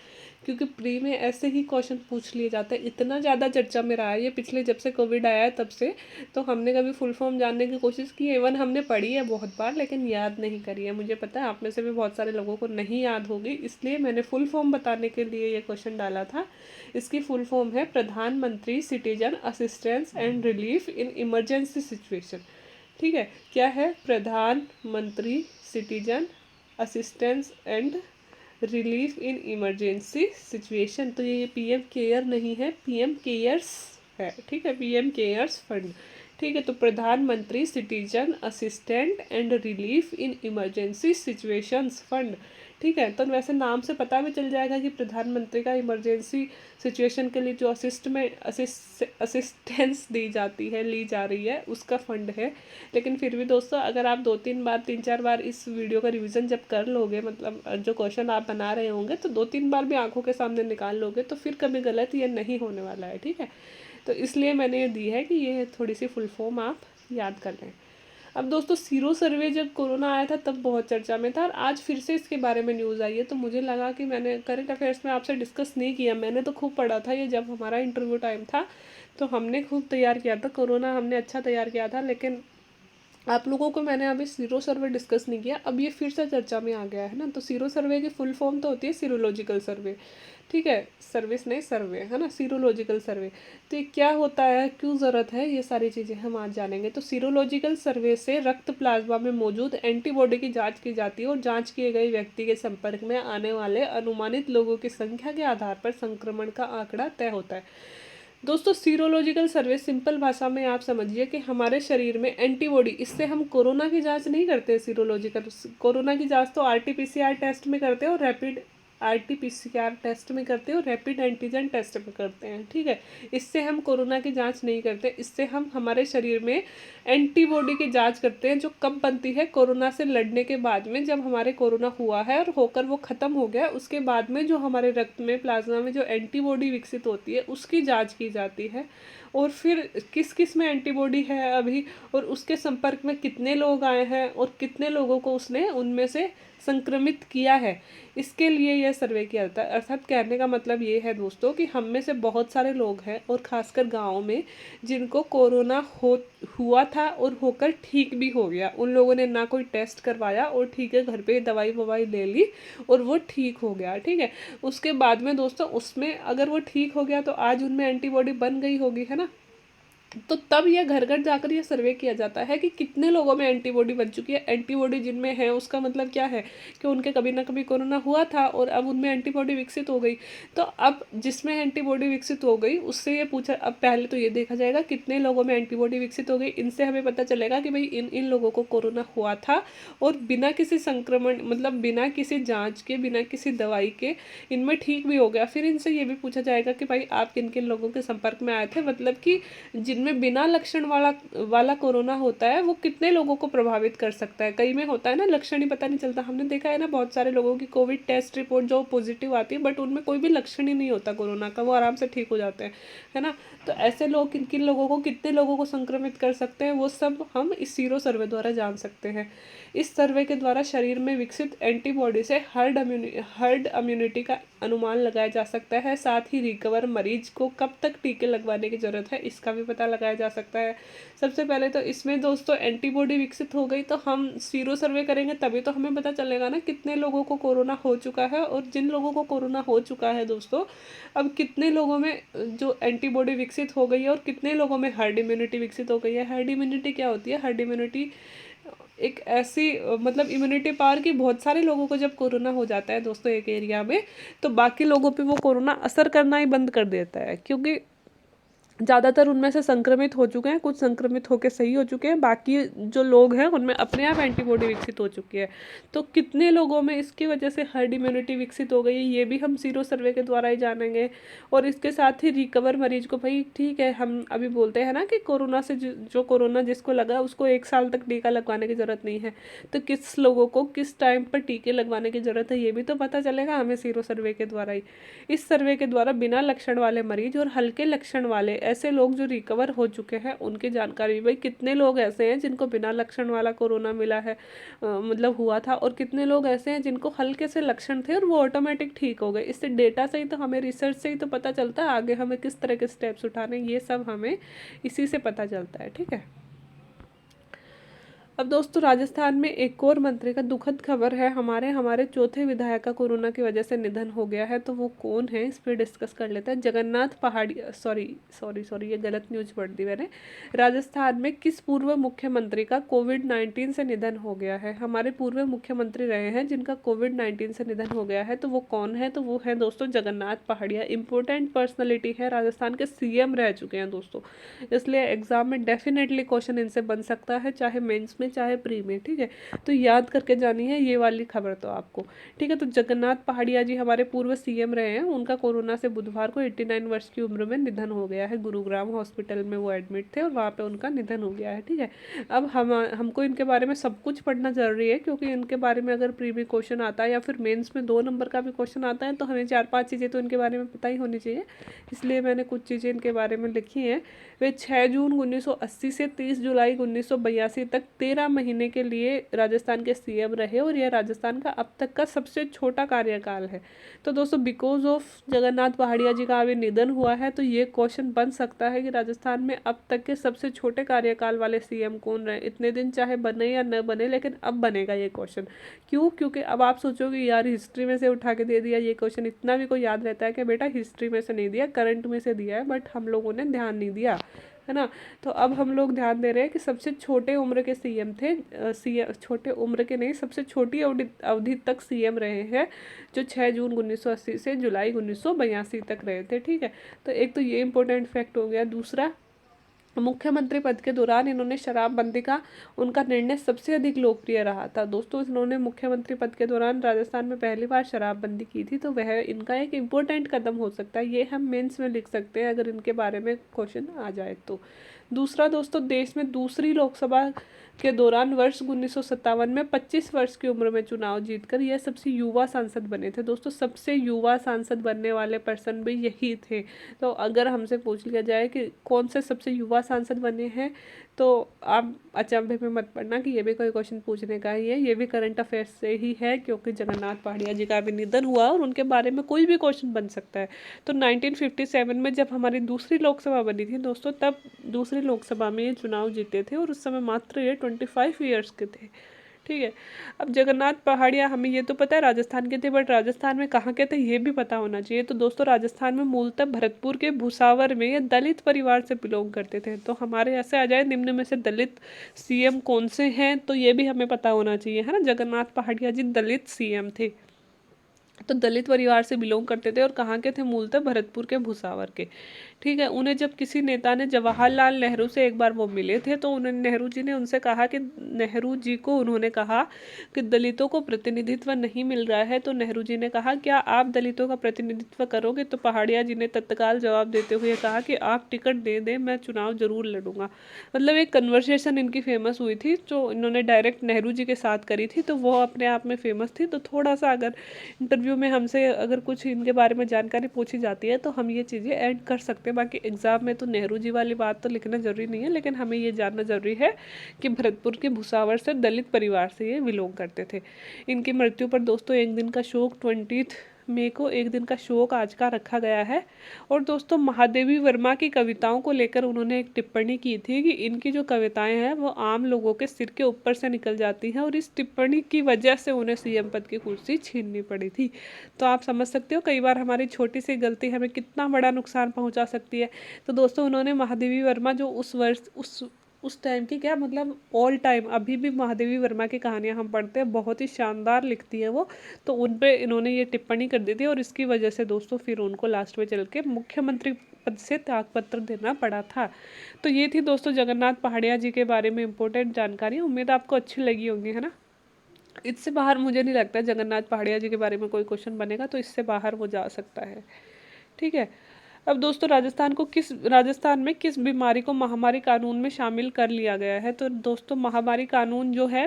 क्योंकि प्री में ऐसे ही क्वेश्चन पूछ लिए जाते हैं, इतना ज़्यादा चर्चा में रहा है ये पिछले, जब से कोविड आया है तब से। तो हमने कभी फुल फॉर्म जानने की कोशिश की है, इवन हमने पढ़ी है बहुत बार, लेकिन याद नहीं करी है। मुझे पता है आप में से भी बहुत सारे लोगों को नहीं याद होगी, इसलिए मैंने फुल फॉर्म बताने के लिए ये क्वेश्चन डाला था। इसकी फुल फॉर्म है प्रधानमंत्री citizen assistance and relief in emergency situation. ठीक है, क्या है? प्रधानमंत्री citizen assistance and relief in emergency situation. तो ये पीएम केयर नहीं है, पीएम केयर्स है। ठीक है, पीएम केयर्स फंड। ठीक है, तो प्रधानमंत्री citizen assistant and relief in emergency situations fund. ठीक है। तो वैसे नाम से पता भी चल जाएगा कि प्रधानमंत्री का इमरजेंसी सिचुएशन के लिए जो असिस्टेंस दी जाती है, ली जा रही है, उसका फंड है। लेकिन फिर भी दोस्तों, अगर आप 2-3 बार 3-4 बार इस वीडियो का रिवीजन जब कर लोगे, मतलब जो क्वेश्चन आप बना रहे होंगे, तो 2-3 बार भी आंखों के सामने निकाल लोगे तो फिर कभी गलत ये नहीं होने वाला है, ठीक है। तो इसलिए मैंने ये दी है कि ये थोड़ी सी फुल फॉर्म आप याद कर लें। अब दोस्तों, सीरो सर्वे जब कोरोना आया था तब बहुत चर्चा में था, और आज फिर से इसके बारे में न्यूज़ आई है। तो मुझे लगा कि मैंने करंट अफेयर्स में आपसे डिस्कस नहीं किया, मैंने तो खूब पढ़ा था ये, जब हमारा इंटरव्यू टाइम था तो हमने खूब तैयार किया था, कोरोना हमने अच्छा तैयार किया था। लेकिन आप लोगों को मैंने अभी सीरो सर्वे डिस्कस नहीं किया, अब ये फिर से चर्चा में आ गया है ना। तो सीरो सर्वे की फुल फॉर्म तो होती है सीरोलॉजिकल सर्वे, ठीक है। सर्विस नहीं, सर्वे है ना, सीरोलॉजिकल सर्वे। तो ये क्या होता है, क्यों ज़रूरत है, ये सारी चीज़ें हम आज जानेंगे। तो सीरोलॉजिकल सर्वे से रक्त प्लाज्मा में मौजूद एंटीबॉडी की जांच की जाती है, और जांच किए गए व्यक्ति के संपर्क में आने वाले अनुमानित लोगों की संख्या के आधार पर संक्रमण का आंकड़ा तय होता है। दोस्तों, सीरोलॉजिकल सर्वे सिंपल भाषा में आप समझिए कि हमारे शरीर में एंटीबॉडी, इससे हम कोरोना की जांच नहीं करते। सीरोलॉजिकल कोरोना की जांच तो आरटीपीसीआर टेस्ट में करते हैं, और रैपिड आरटीपीसीआर टेस्ट में करते हैं, और रैपिड एंटीजन टेस्ट में करते हैं, ठीक है। इससे हम कोरोना की जांच नहीं करते, इससे हम हमारे शरीर में एंटीबॉडी की जांच करते हैं, जो कब बनती है, कोरोना से लड़ने के बाद में, जब हमारे कोरोना हुआ है और होकर वो ख़त्म हो गया, उसके बाद में जो हमारे रक्त में, प्लाज्मा में जो एंटीबॉडी विकसित होती है, उसकी जांच की जाती है। और फिर किस किस में एंटीबॉडी है अभी, और उसके संपर्क में कितने लोग आए हैं, और कितने लोगों को उसने उनमें से संक्रमित किया है, इसके लिए यह सर्वे किया जाता है। अर्थात कहने का मतलब ये है दोस्तों कि हम में से बहुत सारे लोग हैं, और ख़ासकर गाँव में, जिनको कोरोना हुआ था और होकर ठीक भी हो गया। उन लोगों ने ना कोई टेस्ट करवाया, और ठीक है, घर पे दवाई ववाई ले ली और वो ठीक हो गया, ठीक है। उसके बाद में दोस्तों, उसमें अगर वो ठीक हो गया तो आज उनमें एंटीबॉडी बन गई होगी, है ना। तो तब यह घर घर जाकर यह सर्वे किया जाता है कि कितने लोगों में एंटीबॉडी बन चुकी है। एंटीबॉडी जिनमें है उसका मतलब क्या है कि उनके कभी ना कभी कोरोना हुआ था, और अब उनमें एंटीबॉडी विकसित हो गई। तो अब जिसमें एंटीबॉडी विकसित हो गई उससे ये पूछा, अब पहले तो ये देखा जाएगा कितने लोगों में एंटीबॉडी विकसित हो गई। इनसे हमें पता चलेगा कि भाई इन इन लोगों को कोरोना हुआ था, और बिना किसी संक्रमण, मतलब बिना किसी जाँच के, बिना किसी दवाई के इनमें ठीक भी हो गया। फिर इनसे ये भी पूछा जाएगा कि भाई आप किन किन लोगों के संपर्क में आए थे, मतलब कि जिनमें बिना लक्षण वाला कोरोना होता है, वो कितने लोगों को प्रभावित कर सकता है। कई में होता है ना, लक्षण ही पता नहीं चलता। हमने देखा है ना, बहुत सारे लोगों की कोविड टेस्ट रिपोर्ट जो पॉजिटिव आती है, बट उनमें कोई भी लक्षण ही नहीं होता कोरोना का, वो आराम से ठीक हो जाते हैं, है ना। तो ऐसे लोग किन किन लोगों को, कितने लोगों को संक्रमित कर सकते हैं, वो सब हम इस सीरो सर्वे द्वारा जान सकते हैं। इस सर्वे के द्वारा शरीर में विकसित एंटीबॉडी से हर्ड इम्यूनिटी का अनुमान लगाया जा सकता है। साथ ही रिकवर मरीज को कब तक टीके लगवाने की ज़रूरत है, इसका भी पता लगाया जा सकता है। सबसे पहले तो इसमें दोस्तों एंटीबॉडी विकसित हो गई, तो हम सीरो सर्वे करेंगे तभी तो हमें पता चलेगा ना कितने लोगों को कोरोना हो चुका है। और जिन लोगों को कोरोना हो चुका है दोस्तों, अब कितने लोगों में जो एंटीबॉडी विकसित हो गई है, और कितने लोगों में हर्ड इम्यूनिटी विकसित हो गई है। हर्ड इम्यूनिटी क्या होती है? हर्ड इम्यूनिटी एक ऐसी मतलब इम्यूनिटी पावर की, बहुत सारे लोगों को जब कोरोना हो जाता है दोस्तों एक एरिया में, तो बाकी लोगों पे वो कोरोना असर करना ही बंद कर देता है, क्योंकि ज़्यादातर उनमें से संक्रमित हो चुके हैं, कुछ संक्रमित होकर सही हो चुके हैं, बाकी जो लोग हैं उनमें अपने आप एंटीबॉडी विकसित हो चुकी है। तो कितने लोगों में इसकी वजह से हर्ड इम्यूनिटी विकसित हो गई है, ये भी हम सीरो सर्वे के द्वारा ही जानेंगे। और इसके साथ ही रिकवर मरीज को, भाई ठीक है, हम अभी बोलते हैं ना कि कोरोना से जो कोरोना जिसको लगा उसको 1 साल तक टीका लगवाने की ज़रूरत नहीं है, तो किस लोगों को किस टाइम पर टीके लगवाने की ज़रूरत है, ये भी तो पता चलेगा हमें सीरो सर्वे के द्वारा ही। इस सर्वे के द्वारा बिना लक्षण वाले मरीज और हल्के लक्षण वाले ऐसे लोग जो रिकवर हो चुके हैं उनकी जानकारी, भाई कितने लोग ऐसे हैं जिनको बिना लक्षण वाला कोरोना मिला है, मतलब हुआ था, और कितने लोग ऐसे हैं जिनको हल्के से लक्षण थे और वो ऑटोमेटिक ठीक हो गए। इससे डेटा से ही तो, हमें रिसर्च से ही तो पता चलता है आगे हमें किस तरह के स्टेप्स उठाने, ये सब हमें इसी से पता चलता है, ठीक है। अब दोस्तों, राजस्थान में एक और मंत्री का दुखद खबर है। हमारे चौथे विधायक का कोरोना की वजह से निधन हो गया है। तो वो कौन है, इस पर डिस्कस कर लेते हैं। जगन्नाथ पहाड़िया, सॉरी ये गलत न्यूज़ पढ़ दी मैंने। राजस्थान में किस पूर्व मुख्यमंत्री का कोविड-19 से निधन हो गया है? हमारे पूर्व मुख्यमंत्री रहे हैं जिनका कोविड-19 से निधन हो गया है, तो वो कौन है? तो वो है दोस्तों जगन्नाथ पहाड़िया। इंपॉर्टेंट पर्सनैलिटी है, राजस्थान के सीएम रह चुके हैं दोस्तों, इसलिए एग्जाम में डेफिनेटली क्वेश्चन इनसे बन सकता है, चाहे मेंस में में चाहे प्री में, ठीक है। तो याद करके जानी है ये वाली खबर तो आपको, ठीक है। तो जगन्नाथ पहाड़िया जी हमारे पूर्व सीएम रहे हैं, उनका कोरोना से बुधवार को 89 वर्ष की उम्र में निधन हो गया है। गुरुग्राम हॉस्पिटल में वो एडमिट थे और वहाँ पे उनका निधन हो गया है, ठीक है। अब हमको इनके बारे में सब कुछ पढ़ना जरूरी है, क्योंकि इनके बारे में अगर प्री में क्वेश्चन आता है या फिर मेंस में 2 नंबर का भी क्वेश्चन आता है तो हमें 4-5 चीज़ें तो इनके बारे में पता ही होनी चाहिए। इसलिए मैंने कुछ चीज़ें इनके बारे में लिखी हैं। वे 6 जून 1980 से 30 जुलाई 1982 तक 13 महीने के लिए राजस्थान के सीएम रहे और यह राजस्थान का अब तक का सबसे छोटा कार्यकाल है। तो दोस्तों बिकॉज ऑफ जगन्नाथ पहाड़िया जी का अभी निधन हुआ है, तो ये क्वेश्चन बन सकता है कि राजस्थान में अब तक के सबसे छोटे कार्यकाल वाले सीएम कौन रहे। इतने दिन चाहे बने या न बने, लेकिन अब बनेगा ये क्वेश्चन। क्यों? क्योंकि अब आप सोचोगे यार हिस्ट्री में से उठा के दे दिया ये क्वेश्चन, इतना भी कोई याद रहता है कि बेटा हिस्ट्री में से नहीं दिया, करंट में से दिया है, बट हम लोगों ने ध्यान नहीं दिया, है ना। तो अब हम लोग ध्यान दे रहे हैं कि सबसे छोटे उम्र के सीएम थे, सीएम छोटे उम्र के नहीं, सबसे छोटी अवधि तक सीएम रहे हैं, जो 6 जून 1980 से जुलाई 1982 तक रहे थे, ठीक है। तो एक तो ये इंपॉर्टेंट फैक्ट हो गया। दूसरा, मुख्यमंत्री पद के दौरान इन्होंने शराबबंदी का उनका निर्णय सबसे अधिक लोकप्रिय रहा था। दोस्तों इन्होंने मुख्यमंत्री पद के दौरान राजस्थान में पहली बार शराबबंदी की थी, तो वह इनका एक इम्पोर्टेंट कदम हो सकता है। ये हम मेंस में लिख सकते हैं अगर इनके बारे में क्वेश्चन आ जाए तो। दूसरा दोस्तों, देश में दूसरी लोकसभा के दौरान वर्ष 1957 में 25 वर्ष की उम्र में चुनाव जीतकर यह सबसे युवा सांसद बने थे। दोस्तों सबसे युवा सांसद बनने वाले पर्सन भी यही थे। तो अगर हमसे पूछ लिया जाए कि कौन से सबसे युवा सांसद बने हैं, तो आप अचंभे में मत पड़ना कि ये भी कोई क्वेश्चन पूछने का ही है, ये भी करंट अफेयर्स से ही है, क्योंकि जगन्नाथ पहाड़िया जी का भी निधन हुआ और उनके बारे में कोई भी क्वेश्चन बन सकता है। तो 1957 में जब हमारी दूसरी लोकसभा बनी थी दोस्तों, तब दूसरी लोकसभा में ये चुनाव जीते थे और उस समय मात्र ये 25 ईयर्स के थे, ठीक है। अब जगन्नाथ पहाड़िया हमें ये तो पता है राजस्थान के थे, बट राजस्थान में कहाँ के थे ये भी पता होना चाहिए। तो दोस्तों राजस्थान में मूलतः भरतपुर के भुसावर में ये दलित परिवार से बिलोंग करते थे। तो हमारे ऐसे आ जाए निम्न में से दलित सीएम कौन से हैं, तो ये भी हमें पता होना चाहिए, है ना। जगन्नाथ पहाड़िया जी दलित सीएम थे, तो दलित परिवार से बिलोंग करते थे और कहाँ के थे? मूलतः भरतपुर के भुसावर के, ठीक है। उन्हें जब किसी नेता ने जवाहरलाल नेहरू से एक बार वो मिले थे, तो उन्हें नेहरू जी ने उनसे कहा कि नेहरू जी को उन्होंने कहा कि दलितों को प्रतिनिधित्व नहीं मिल रहा है। तो नेहरू जी ने कहा क्या आप दलितों का प्रतिनिधित्व करोगे? तो पहाड़िया जी ने तत्काल जवाब देते हुए कहा कि आप टिकट दे दें, मैं चुनाव जरूर लड़ूंगा। मतलब एक कन्वर्सेशन इनकी फेमस हुई थी, जो इन्होंने डायरेक्ट नेहरू जी के साथ करी थी, तो वो अपने आप में फेमस थी। तो थोड़ा सा अगर इंटरव्यू में हमसे अगर कुछ इनके बारे में जानकारी पूछी जाती है तो हम ये चीज़ें ऐड कर सकते हैं। बाकी एग्जाम में तो नेहरू जी वाली बात तो लिखना जरूरी नहीं है, लेकिन हमें ये जानना जरूरी है कि भरतपुर के भुसावर से दलित परिवार से ये बिलोंग करते थे। इनकी मृत्यु पर दोस्तों एक दिन का शोक 20 मई को एक दिन का शोक आज का रखा गया है। और दोस्तों महादेवी वर्मा की कविताओं को लेकर उन्होंने एक टिप्पणी की थी कि इनकी जो कविताएं हैं वो आम लोगों के सिर के ऊपर से निकल जाती हैं, और इस टिप्पणी की वजह से उन्हें सीएम पद की कुर्सी छीननी पड़ी थी। तो आप समझ सकते हो कई बार हमारी छोटी सी गलती हमें कितना बड़ा नुकसान पहुंचा सकती है। तो दोस्तों उन्होंने महादेवी वर्मा जो उस वर्ष उस टाइम की क्या मतलब ऑल टाइम अभी भी महादेवी वर्मा की कहानियाँ हम पढ़ते हैं, बहुत ही शानदार लिखती है वो। तो उन पे इन्होंने ये टिप्पणी कर दी थी और इसकी वजह से दोस्तों फिर उनको लास्ट में चल के मुख्यमंत्री पद से त्यागपत्र देना पड़ा था। तो ये थी दोस्तों जगन्नाथ पहाड़िया जी के बारे में इंपॉर्टेंट जानकारी। उम्मीद आपको अच्छी लगी होगी, है ना। इससे बाहर मुझे नहीं लगता जगन्नाथ पहाड़िया जी के बारे में कोई क्वेश्चन बनेगा, तो इससे बाहर वो जा सकता है, ठीक है। अब दोस्तों राजस्थान में किस बीमारी को महामारी कानून में शामिल कर लिया गया है? तो दोस्तों महामारी कानून जो है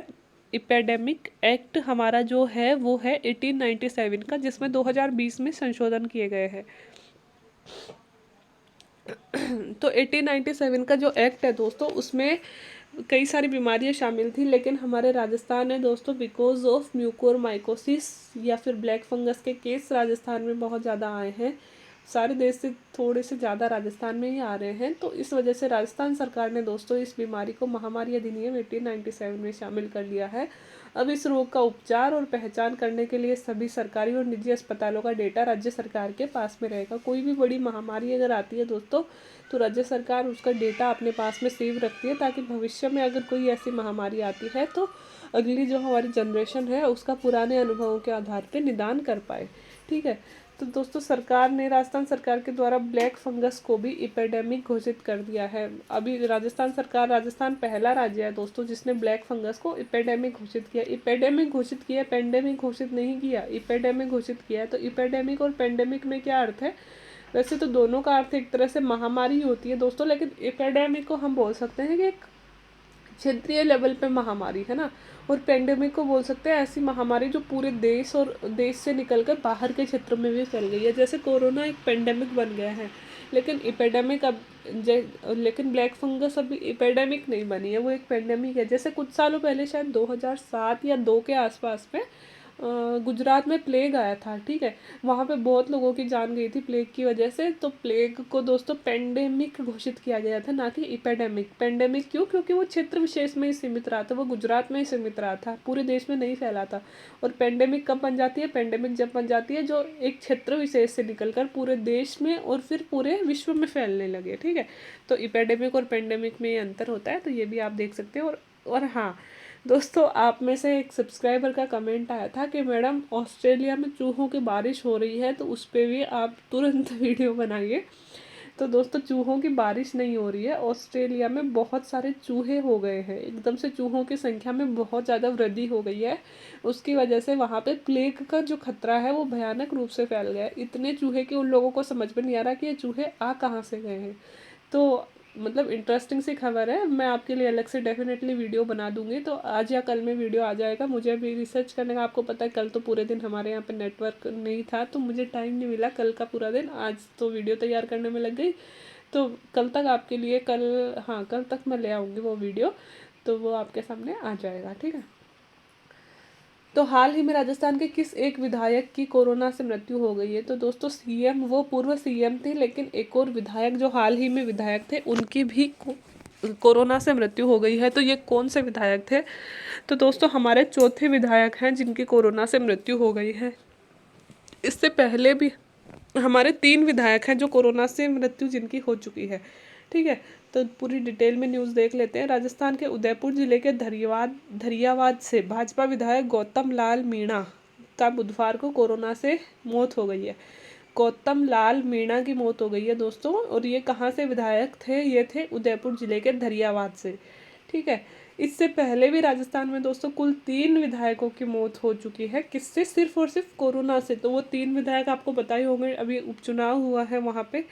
एपिडेमिक एक्ट हमारा जो है वो है 1897 का, जिसमें 2020 में संशोधन किए गए हैं। तो 1897 का जो एक्ट है दोस्तों उसमें कई सारी बीमारियां शामिल थी, लेकिन हमारे राजस्थान में दोस्तों बिकॉज ऑफ म्यूकोरमाइकोसिस या फिर ब्लैक फंगस के केस राजस्थान में बहुत ज़्यादा आए हैं। सारे देश से थोड़े से ज़्यादा राजस्थान में ही आ रहे हैं, तो इस वजह से राजस्थान सरकार ने दोस्तों इस बीमारी को महामारी अधिनियम 1897 में शामिल कर लिया है। अब इस रोग का उपचार और पहचान करने के लिए सभी सरकारी और निजी अस्पतालों का डेटा राज्य सरकार के पास में रहेगा। कोई भी बड़ी महामारी अगर आती है दोस्तों तो राज्य सरकार उसका डेटा अपने पास में सेव रखती है, ताकि भविष्य में अगर कोई ऐसी महामारी आती है तो अगली जो हमारी जनरेशन है उसका पुराने अनुभवों के आधार पर निदान कर पाए, ठीक है। तो दोस्तों राजस्थान सरकार के द्वारा ब्लैक फंगस को भी एपिडेमिक घोषित कर दिया है। अभी राजस्थान पहला राज्य है दोस्तों जिसने ब्लैक फंगस को एपिडेमिक घोषित किया। एपिडेमिक घोषित किया, पेंडेमिक घोषित नहीं किया, एपिडेमिक घोषित किया है। तो एपिडेमिक और पेंडेमिक में क्या अर्थ है? वैसे तो दोनों का अर्थ एक तरह से महामारी होती है दोस्तों, लेकिन एपिडेमिक को हम बोल सकते हैं कि एक क्षेत्रीय लेवल पे महामारी है ना, और पेंडेमिक को बोल सकते हैं ऐसी महामारी जो पूरे देश और देश से निकलकर बाहर के क्षेत्रों में भी फैल गई है। जैसे कोरोना एक पेंडेमिक बन गया है, लेकिन एपिडेमिक लेकिन ब्लैक फंगस अभी एपिडेमिक नहीं बनी है, वो एक पेंडेमिक है। जैसे कुछ सालों पहले शायद 2007 या 2 के आसपास में गुजरात में प्लेग आया था, ठीक है। वहाँ पे बहुत लोगों की जान गई थी प्लेग की वजह से। तो प्लेग को दोस्तों पेंडेमिक घोषित किया गया था, ना कि एपिडेमिक। पेंडेमिक क्यों? क्योंकि वो क्षेत्र विशेष में ही सीमित रहा था, वो गुजरात में ही सीमित रहा था, पूरे देश में नहीं फैला था। और पेंडेमिक कब बन जाती है? पेंडेमिक जब बन जाती है जो एक क्षेत्र विशेष से निकलकर पूरे देश में और फिर पूरे विश्व में फैलने लगे, ठीक है। तो एपिडेमिक और पेंडेमिक में ये अंतर होता है, तो ये भी आप देख सकते हैं। और हाँ दोस्तों, आप में से एक सब्सक्राइबर का कमेंट आया था कि मैडम ऑस्ट्रेलिया में चूहों की बारिश हो रही है, तो उस पर भी आप तुरंत वीडियो बनाइए। तो दोस्तों, चूहों की बारिश नहीं हो रही है, ऑस्ट्रेलिया में बहुत सारे चूहे हो गए हैं, एकदम से चूहों की संख्या में बहुत ज़्यादा वृद्धि हो गई है। उसकी वजह से वहाँ पे प्लेग का जो खतरा है वो भयानक रूप से फैल गया है। इतने चूहे कि उन लोगों को समझ में नहीं आ रहा कि ये चूहे आ कहाँ से गए हैं। तो मतलब इंटरेस्टिंग सी खबर है, मैं आपके लिए अलग से डेफिनेटली वीडियो बना दूंगी। तो आज या कल में वीडियो आ जाएगा। मुझे अभी रिसर्च करने का, आपको पता है कल तो पूरे दिन हमारे यहाँ पे नेटवर्क नहीं था, तो मुझे टाइम नहीं मिला कल का पूरा दिन। आज तो वीडियो तैयार करने में लग गई, तो कल तक आपके लिए कल तक मैं ले आऊँगी वो वीडियो, तो वो आपके सामने आ जाएगा, ठीक है। तो हाल ही में राजस्थान के किस एक विधायक की कोरोना से मृत्यु हो गई है? तो दोस्तों सीएम, वो पूर्व सीएम थे, लेकिन एक और विधायक जो हाल ही में विधायक थे उनकी भी कोरोना से मृत्यु हो गई है। तो ये कौन से विधायक थे? तो दोस्तों हमारे चौथे विधायक हैं जिनकी कोरोना से मृत्यु हो गई है। इससे पहले भी हमारे 3 विधायक हैं जो कोरोना से मृत्यु जिनकी हो चुकी है, ठीक है। तो पूरी डिटेल में न्यूज़ देख लेते हैं। राजस्थान के उदयपुर जिले के धरियावाद से भाजपा विधायक गौतम लाल मीणा का बुधवार को कोरोना से मौत हो गई है। गौतम लाल मीणा की मौत हो गई है दोस्तों, और ये कहाँ से विधायक थे? ये थे उदयपुर जिले के धरियावाद से, ठीक है। इससे पहले भी राजस्थान में दोस्तों कुल 3 विधायकों की मौत हो चुकी है। किससे? सिर्फ और सिर्फ कोरोना से। तो वो 3 विधायक आपको पता ही होंगे, अभी उपचुनाव हुआ है वहाँ पे।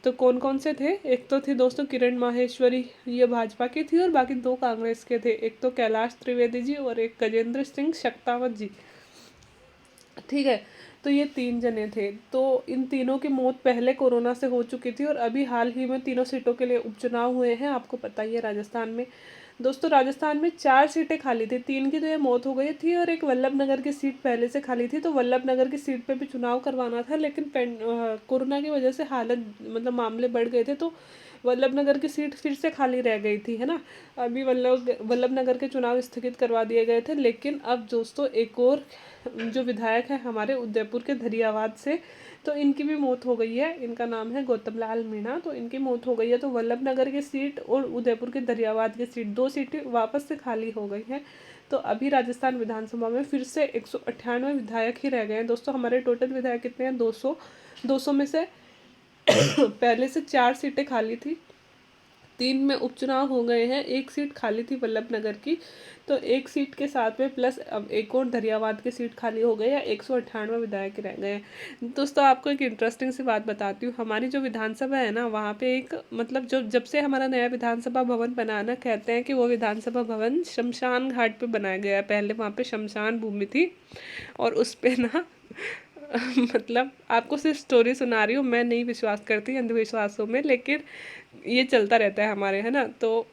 तो कौन कौन से थे? एक तो थी दोस्तों किरण माहेश्वरी, ये भाजपा की थी, और बाकी 2 कांग्रेस के थे। एक तो कैलाश त्रिवेदी जी और एक गजेंद्र सिंह शेखावत जी, ठीक है। तो ये 3 जने थे। तो इन तीनों की मौत पहले कोरोना से हो चुकी थी, और अभी हाल ही में तीनों सीटों के लिए उपचुनाव हुए हैं, आपको पता ही है राजस्थान में। दोस्तों राजस्थान में 4 सीटें खाली थी, 3 की तो ये मौत हो गई थी, और एक वल्लभ नगर की सीट पहले से खाली थी। तो वल्लभ नगर की सीट पे भी चुनाव करवाना था, लेकिन कोरोना की वजह से हालत मामले बढ़ गए थे, तो वल्लभ नगर की सीट फिर से खाली रह गई थी, है ना। अभी वल्लभ नगर के चुनाव स्थगित करवा दिए गए थे। लेकिन अब दोस्तों एक और जो विधायक है हमारे उदयपुर के धरियावाद से, तो इनकी भी मौत हो गई है। इनका नाम है गौतम लाल मीणा, तो इनकी मौत हो गई है। तो वल्लभ नगर की सीट और उदयपुर के धरियावाद की सीट, 2 सीटें वापस से खाली हो गई हैं। तो अभी राजस्थान विधानसभा में फिर से 198 विधायक ही रह गए हैं दोस्तों। हमारे टोटल विधायक कितने हैं? 200 में से पहले से 4 सीटें खाली थी, 3 में उपचुनाव हो गए हैं, 1 सीट खाली थी वल्लभ नगर की। तो 1 सीट के साथ में प्लस अब एक और धरियावाद की सीट खाली हो गई है, 198 विधायक रह गए हैं दोस्तों। आपको एक इंटरेस्टिंग सी बात बताती हूँ। हमारी जो विधानसभा है ना, वहाँ पे एक मतलब जब से हमारा नया विधानसभा भवन बनाना, कहते हैं कि वो विधानसभा भवन शमशान घाट पे बनाया गया है। पहले वहाँ पे शमशान भूमि थी, और उस पर ना मतलब आपको सिर्फ स्टोरी सुना रही हूँ, मैं नहीं विश्वास करती अंधविश्वासों में, लेकिन ये चलता रहता है हमारे, है ना। तो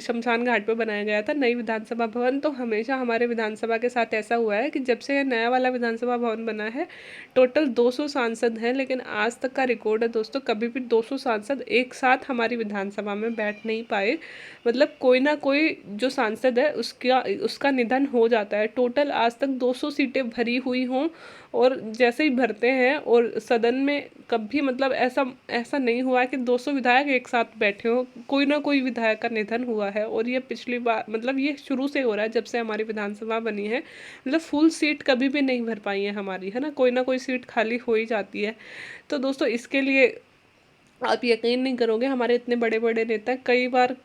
शमशान घाट पे बनाया गया था नई विधानसभा भवन। तो हमेशा हमारे विधानसभा के साथ ऐसा हुआ है कि जब से नया वाला विधानसभा भवन बना है, टोटल 200 सांसद हैं, लेकिन आज तक का रिकॉर्ड है दोस्तों, कभी भी 200 सांसद एक साथ हमारी विधानसभा में बैठ नहीं पाए। मतलब कोई ना कोई जो सांसद है उसका निधन हो जाता है। टोटल आज तक 200 सीटें भरी हुई हों, और जैसे ही भरते हैं, और सदन में कभी मतलब ऐसा ऐसा नहीं हुआ है कि 200 विधायक एक साथ बैठे हो, कोई ना कोई विधायक का निधन हुआ है। और ये पिछली बार मतलब ये शुरू से हो रहा है जब से हमारी विधानसभा बनी है, मतलब फुल सीट कभी भी नहीं भर पाई है हमारी, है ना, कोई ना कोई सीट खाली हो ही जाती है। तो दोस्तों इसके लिए आप यकीन नहीं करोगे, हमारे इतने बड़े बड़े नेता कई बार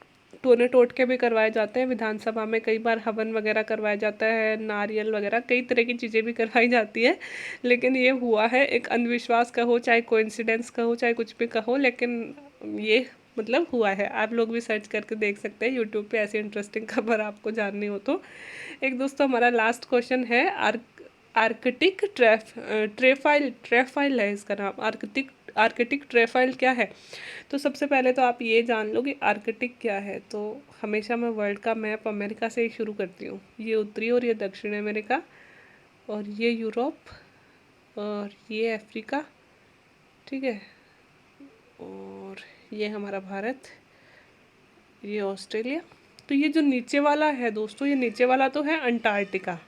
टोने टोटके भी करवाए जाते हैं विधानसभा में, कई बार हवन वगैरह करवाया जाता है, नारियल वगैरह कई तरह की चीज़ें भी करवाई जाती है। लेकिन ये हुआ है, एक अंधविश्वास कहो चाहे कोइंसिडेंस कहो चाहे कुछ भी कहो, लेकिन ये मतलब हुआ है। आप लोग भी सर्च करके देख सकते हैं यूट्यूब पे, ऐसी इंटरेस्टिंग खबर आपको जाननी हो तो। एक दोस्तों हमारा लास्ट क्वेश्चन है, आर्कटिक ट्रेफाइल ट्रेफाइल है इसका नाम, आर्कटिक ट्रेफाइल क्या है? तो सबसे पहले तो आप ये जान लो कि आर्कटिक क्या है। तो हमेशा मैं वर्ल्ड का मैप अमेरिका से ही शुरू करती हूँ। ये उत्तरी और ये दक्षिण अमेरिका, और ये यूरोप, और ये अफ्रीका, ठीक है, और ये हमारा भारत, ये ऑस्ट्रेलिया। तो ये जो नीचे वाला है दोस्तों, ये नीचे वाला तो है अंटार्कटिका,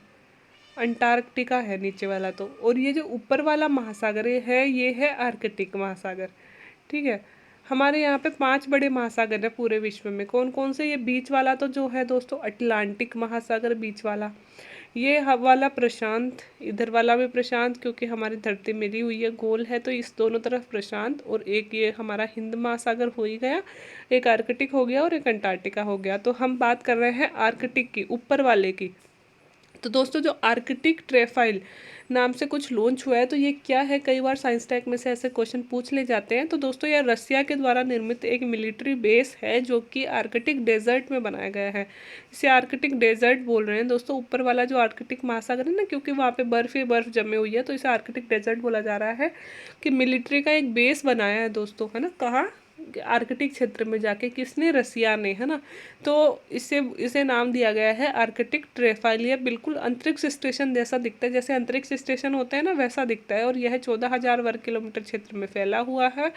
अंटार्कटिका है नीचे वाला तो, और ये जो ऊपर वाला महासागर है ये है आर्कटिक महासागर, ठीक है। हमारे यहाँ पे 5 बड़े महासागर है पूरे विश्व में। कौन कौन से? ये बीच वाला तो जो है दोस्तों अटलांटिक महासागर, बीच वाला ये वाला प्रशांत, इधर वाला भी प्रशांत, क्योंकि हमारी धरती मिली हुई है, गोल है, तो इस दोनों तरफ प्रशांत, और एक ये हमारा हिंद महासागर हो ही गया, एक आर्कटिक हो गया और एक अंटार्कटिका हो गया। तो हम बात कर रहे हैं आर्कटिक की, ऊपर वाले की। तो दोस्तों जो आर्कटिक ट्रेफाइल नाम से कुछ लॉन्च हुआ है, तो ये क्या है? कई बार साइंस टेक में से ऐसे क्वेश्चन पूछ ले जाते हैं। तो दोस्तों यह रसिया के द्वारा निर्मित एक मिलिट्री बेस है जो कि आर्कटिक डेजर्ट में बनाया गया है। इसे आर्कटिक डेजर्ट बोल रहे हैं दोस्तों। ऊपर वाला जो आर्कटिक महासागर है ना, क्योंकि वहाँ पे बर्फ ही बर्फ जमी हुई है, तो इसे आर्कटिक डेजर्ट बोला जा रहा है। कि मिलिट्री का एक बेस बनाया है दोस्तों, है ना, कहाँ? आर्कटिक क्षेत्र में जाके। किसने? रसिया ने, है ना। तो इसे इसे नाम दिया गया है आर्कटिक ट्रेफाइल। यह बिल्कुल अंतरिक्ष स्टेशन जैसा दिखता है, जैसे अंतरिक्ष स्टेशन होते हैं ना, वैसा दिखता है। और यह 14,000 वर्ग किलोमीटर क्षेत्र में फैला हुआ है,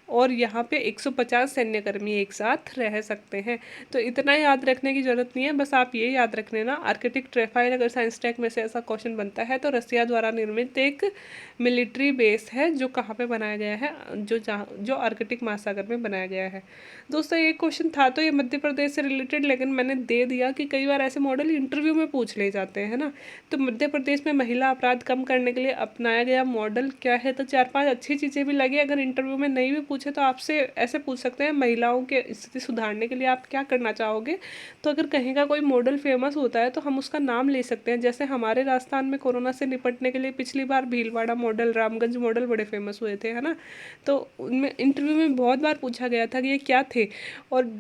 और यहाँ पे 150 सैन्यकर्मी एक साथ रह सकते हैं। तो इतना याद रखने की जरूरत नहीं है, बस आप ये याद रख लेना आर्कटिक ट्रेफाइल। अगर साइंस टेक में से ऐसा क्वेश्चन बनता है तो रसिया द्वारा निर्मित एक मिलिट्री बेस है जो कहाँ पे बनाया गया है, जो आर्कटिक महासागर में बनाया गया है। दोस्तों ये क्वेश्चन था तो ये मध्य प्रदेश से रिलेटेड, लेकिन मैंने दे दिया कि कई बार ऐसे मॉडल इंटरव्यू में पूछ ले जाते हैं ना। तो मध्य प्रदेश में महिला अपराध कम करने के लिए अपनाया गया मॉडल क्या है? तो 4-5 अच्छी चीज़ें भी लगी। अगर इंटरव्यू में नहीं भी पूछे तो आपसे ऐसे पूछ सकते हैं, महिलाओं के स्थिति सुधारने के लिए आप क्या करना चाहोगे? तो अगर कहीं का कोई मॉडल फेमस होता है तो हम उसका नाम ले सकते हैं। जैसे हमारे राजस्थान में कोरोना से निपटने के लिए पिछली बार भीलवाड़ा मॉडल, रामगंज मॉडल बड़े फेमस हुए थे, है ना। तो उनमें इंटरव्यू में बहुत बार पूछा गया था कि ये क्या थे, और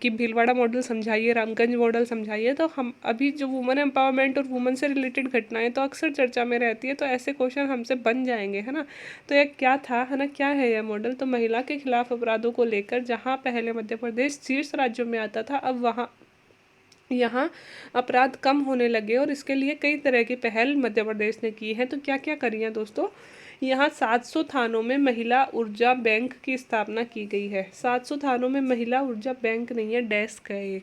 कि भीलवाड़ा मॉडल समझाइए, रामगंज मॉडल समझाइए। तो हम अभी जो वुमेन एम्पावरमेंट और वुमेन से रिलेटेड घटनाएं तो अक्सर चर्चा में रहती है, तो ऐसे क्वेश्चन हमसे बन जाएंगे, है ना। तो ये क्या था, है ना, क्या है यह मॉडल? तो महिला के खिलाफ अपराधों को लेकर जहाँ पहले मध्य प्रदेश शीर्ष राज्यों में आता था, अब वहाँ यहाँ अपराध कम होने लगे, और इसके लिए कई तरह की पहल मध्य प्रदेश ने की है। तो क्या क्या करी है दोस्तों? यहाँ 700 थानों में महिला ऊर्जा बैंक की स्थापना की गई है। 700 थानों में महिला ऊर्जा बैंक नहीं है, डेस्क है ये,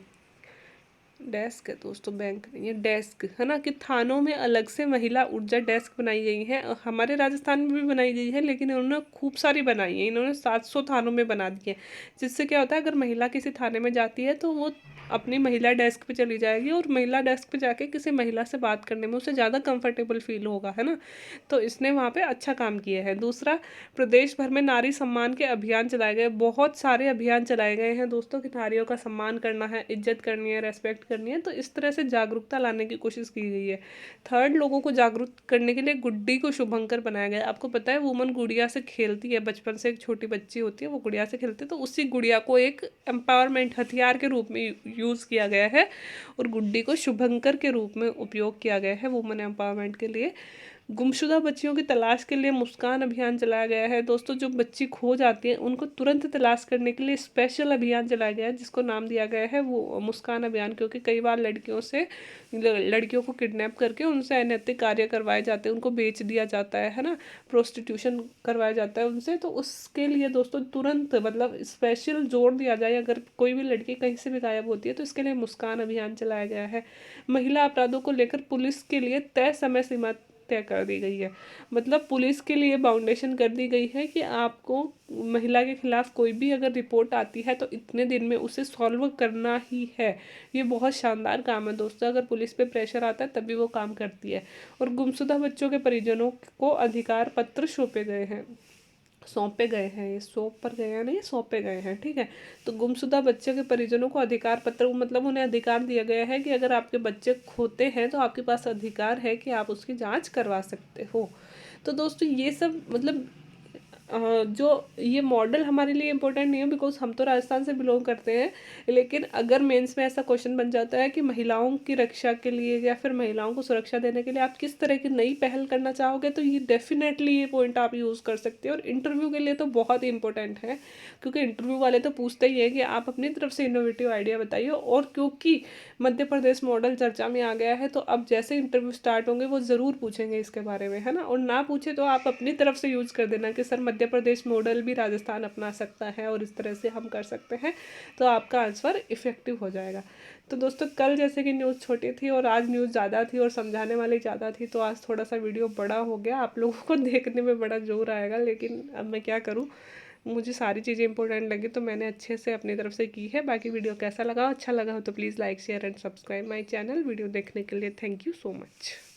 डेस्क है दोस्तों, बैंक नहीं है, डेस्क, है ना। कि थानों में अलग से महिला ऊर्जा डेस्क बनाई गई है। हमारे राजस्थान में भी बनाई गई है, लेकिन इन्होंने खूब सारी बनाई है, इन्होंने 700 थानों में बना दी है। जिससे क्या होता है, अगर महिला किसी थाने में जाती है तो वो अपनी महिला डेस्क पे चली जाएगी, और महिला डेस्क पे जाके किसी महिला से बात करने में उसे ज़्यादा कंफर्टेबल फील होगा, है ना। तो इसने वहाँ पे अच्छा काम किया है। दूसरा, प्रदेश भर में नारी सम्मान के अभियान चलाए गए, बहुत सारे अभियान चलाए गए हैं दोस्तों कि नारियों का सम्मान करना है, इज्जत करनी है, रेस्पेक्ट करनी है। तो इस तरह से जागरूकता लाने की कोशिश की गई है। थर्ड, लोगों को जागरूक करने के लिए गुड्डी को शुभंकर बनाया गया। आपको पता है वुमन गुड़िया से खेलती है, बचपन से एक छोटी बच्ची होती है वो गुड़िया से खेलती है, तो उसी गुड़िया को एक एम्पावरमेंट हथियार के रूप में यूज़ किया गया है, और गुड्डी को शुभंकर के रूप में उपयोग किया गया है वुमन एम्पावरमेंट के लिए। गुमशुदा बच्चियों की तलाश के लिए मुस्कान अभियान चलाया गया है दोस्तों। जो बच्ची खो जाती है उनको तुरंत तलाश करने के लिए स्पेशल अभियान चलाया गया है, जिसको नाम दिया गया है वो मुस्कान अभियान। क्योंकि कई बार लड़कियों को किडनैप करके उनसे अनैतिक कार्य करवाए जाते हैं, उनको बेच दिया जाता है ना, प्रोस्टिट्यूशन करवाया जाता है उनसे। तो उसके लिए दोस्तों तुरंत मतलब स्पेशल जोर दिया जाए, अगर कोई भी लड़की कहीं से भी गायब होती है तो इसके लिए मुस्कान अभियान चलाया गया है। महिला अपराधों को लेकर पुलिस के लिए तय कर दी गई है। मतलब पुलिस के लिए बाउंडेशन कर दी गई है कि आपको महिला के खिलाफ कोई भी अगर रिपोर्ट आती है तो इतने दिन में उसे सॉल्व करना ही है। ये बहुत शानदार काम है दोस्तों, अगर पुलिस पे प्रेशर आता है तभी वो काम करती है। और गुमशुदा बच्चों के परिजनों को अधिकार पत्र सौंपे गए हैं, ये सौंप पर गए हैं नहीं, सौंपे गए हैं, ठीक है। तो गुमशुदा बच्चे के परिजनों को अधिकार पत्र, मतलब उन्हें अधिकार दिया गया है कि अगर आपके बच्चे खोते हैं तो आपके पास अधिकार है कि आप उसकी जांच करवा सकते हो। तो दोस्तों ये सब मतलब जो ये मॉडल हमारे लिए इम्पोर्टेंट नहीं है बिकॉज हम तो राजस्थान से बिलोंग करते हैं, लेकिन अगर मेंस में ऐसा क्वेश्चन बन जाता है कि महिलाओं की रक्षा के लिए या फिर महिलाओं को सुरक्षा देने के लिए आप किस तरह की नई पहल करना चाहोगे, तो ये डेफिनेटली ये पॉइंट आप यूज़ कर सकते हो। और इंटरव्यू के लिए तो बहुत ही इंपॉर्टेंट है, क्योंकि इंटरव्यू वाले तो पूछते ही है कि आप अपनी तरफ से इनोवेटिव आइडिया बताइए। और क्योंकि मध्य प्रदेश मॉडल चर्चा में आ गया है तो अब जैसे इंटरव्यू स्टार्ट होंगे वो ज़रूर पूछेंगे इसके बारे में, है ना। और ना पूछे तो आप अपनी तरफ से यूज़ कर देना कि सर मध्य प्रदेश मॉडल भी राजस्थान अपना सकता है और इस तरह से हम कर सकते हैं, तो आपका आंसर इफ़ेक्टिव हो जाएगा। तो दोस्तों कल जैसे कि न्यूज़ छोटी थी और आज न्यूज़ ज़्यादा थी और समझाने वाली ज़्यादा थी, तो आज थोड़ा सा वीडियो बड़ा हो गया, आप लोगों को देखने में बड़ा जोर आएगा, लेकिन अब मैं क्या करूँ, मुझे सारी चीज़ें इंपॉर्टेंट लगी तो मैंने अच्छे से अपनी तरफ से की है। बाकी वीडियो कैसा लगा, अच्छा लगा हो तो please like share and subscribe my channel. Video देखने के लिए थैंक यू सो मच।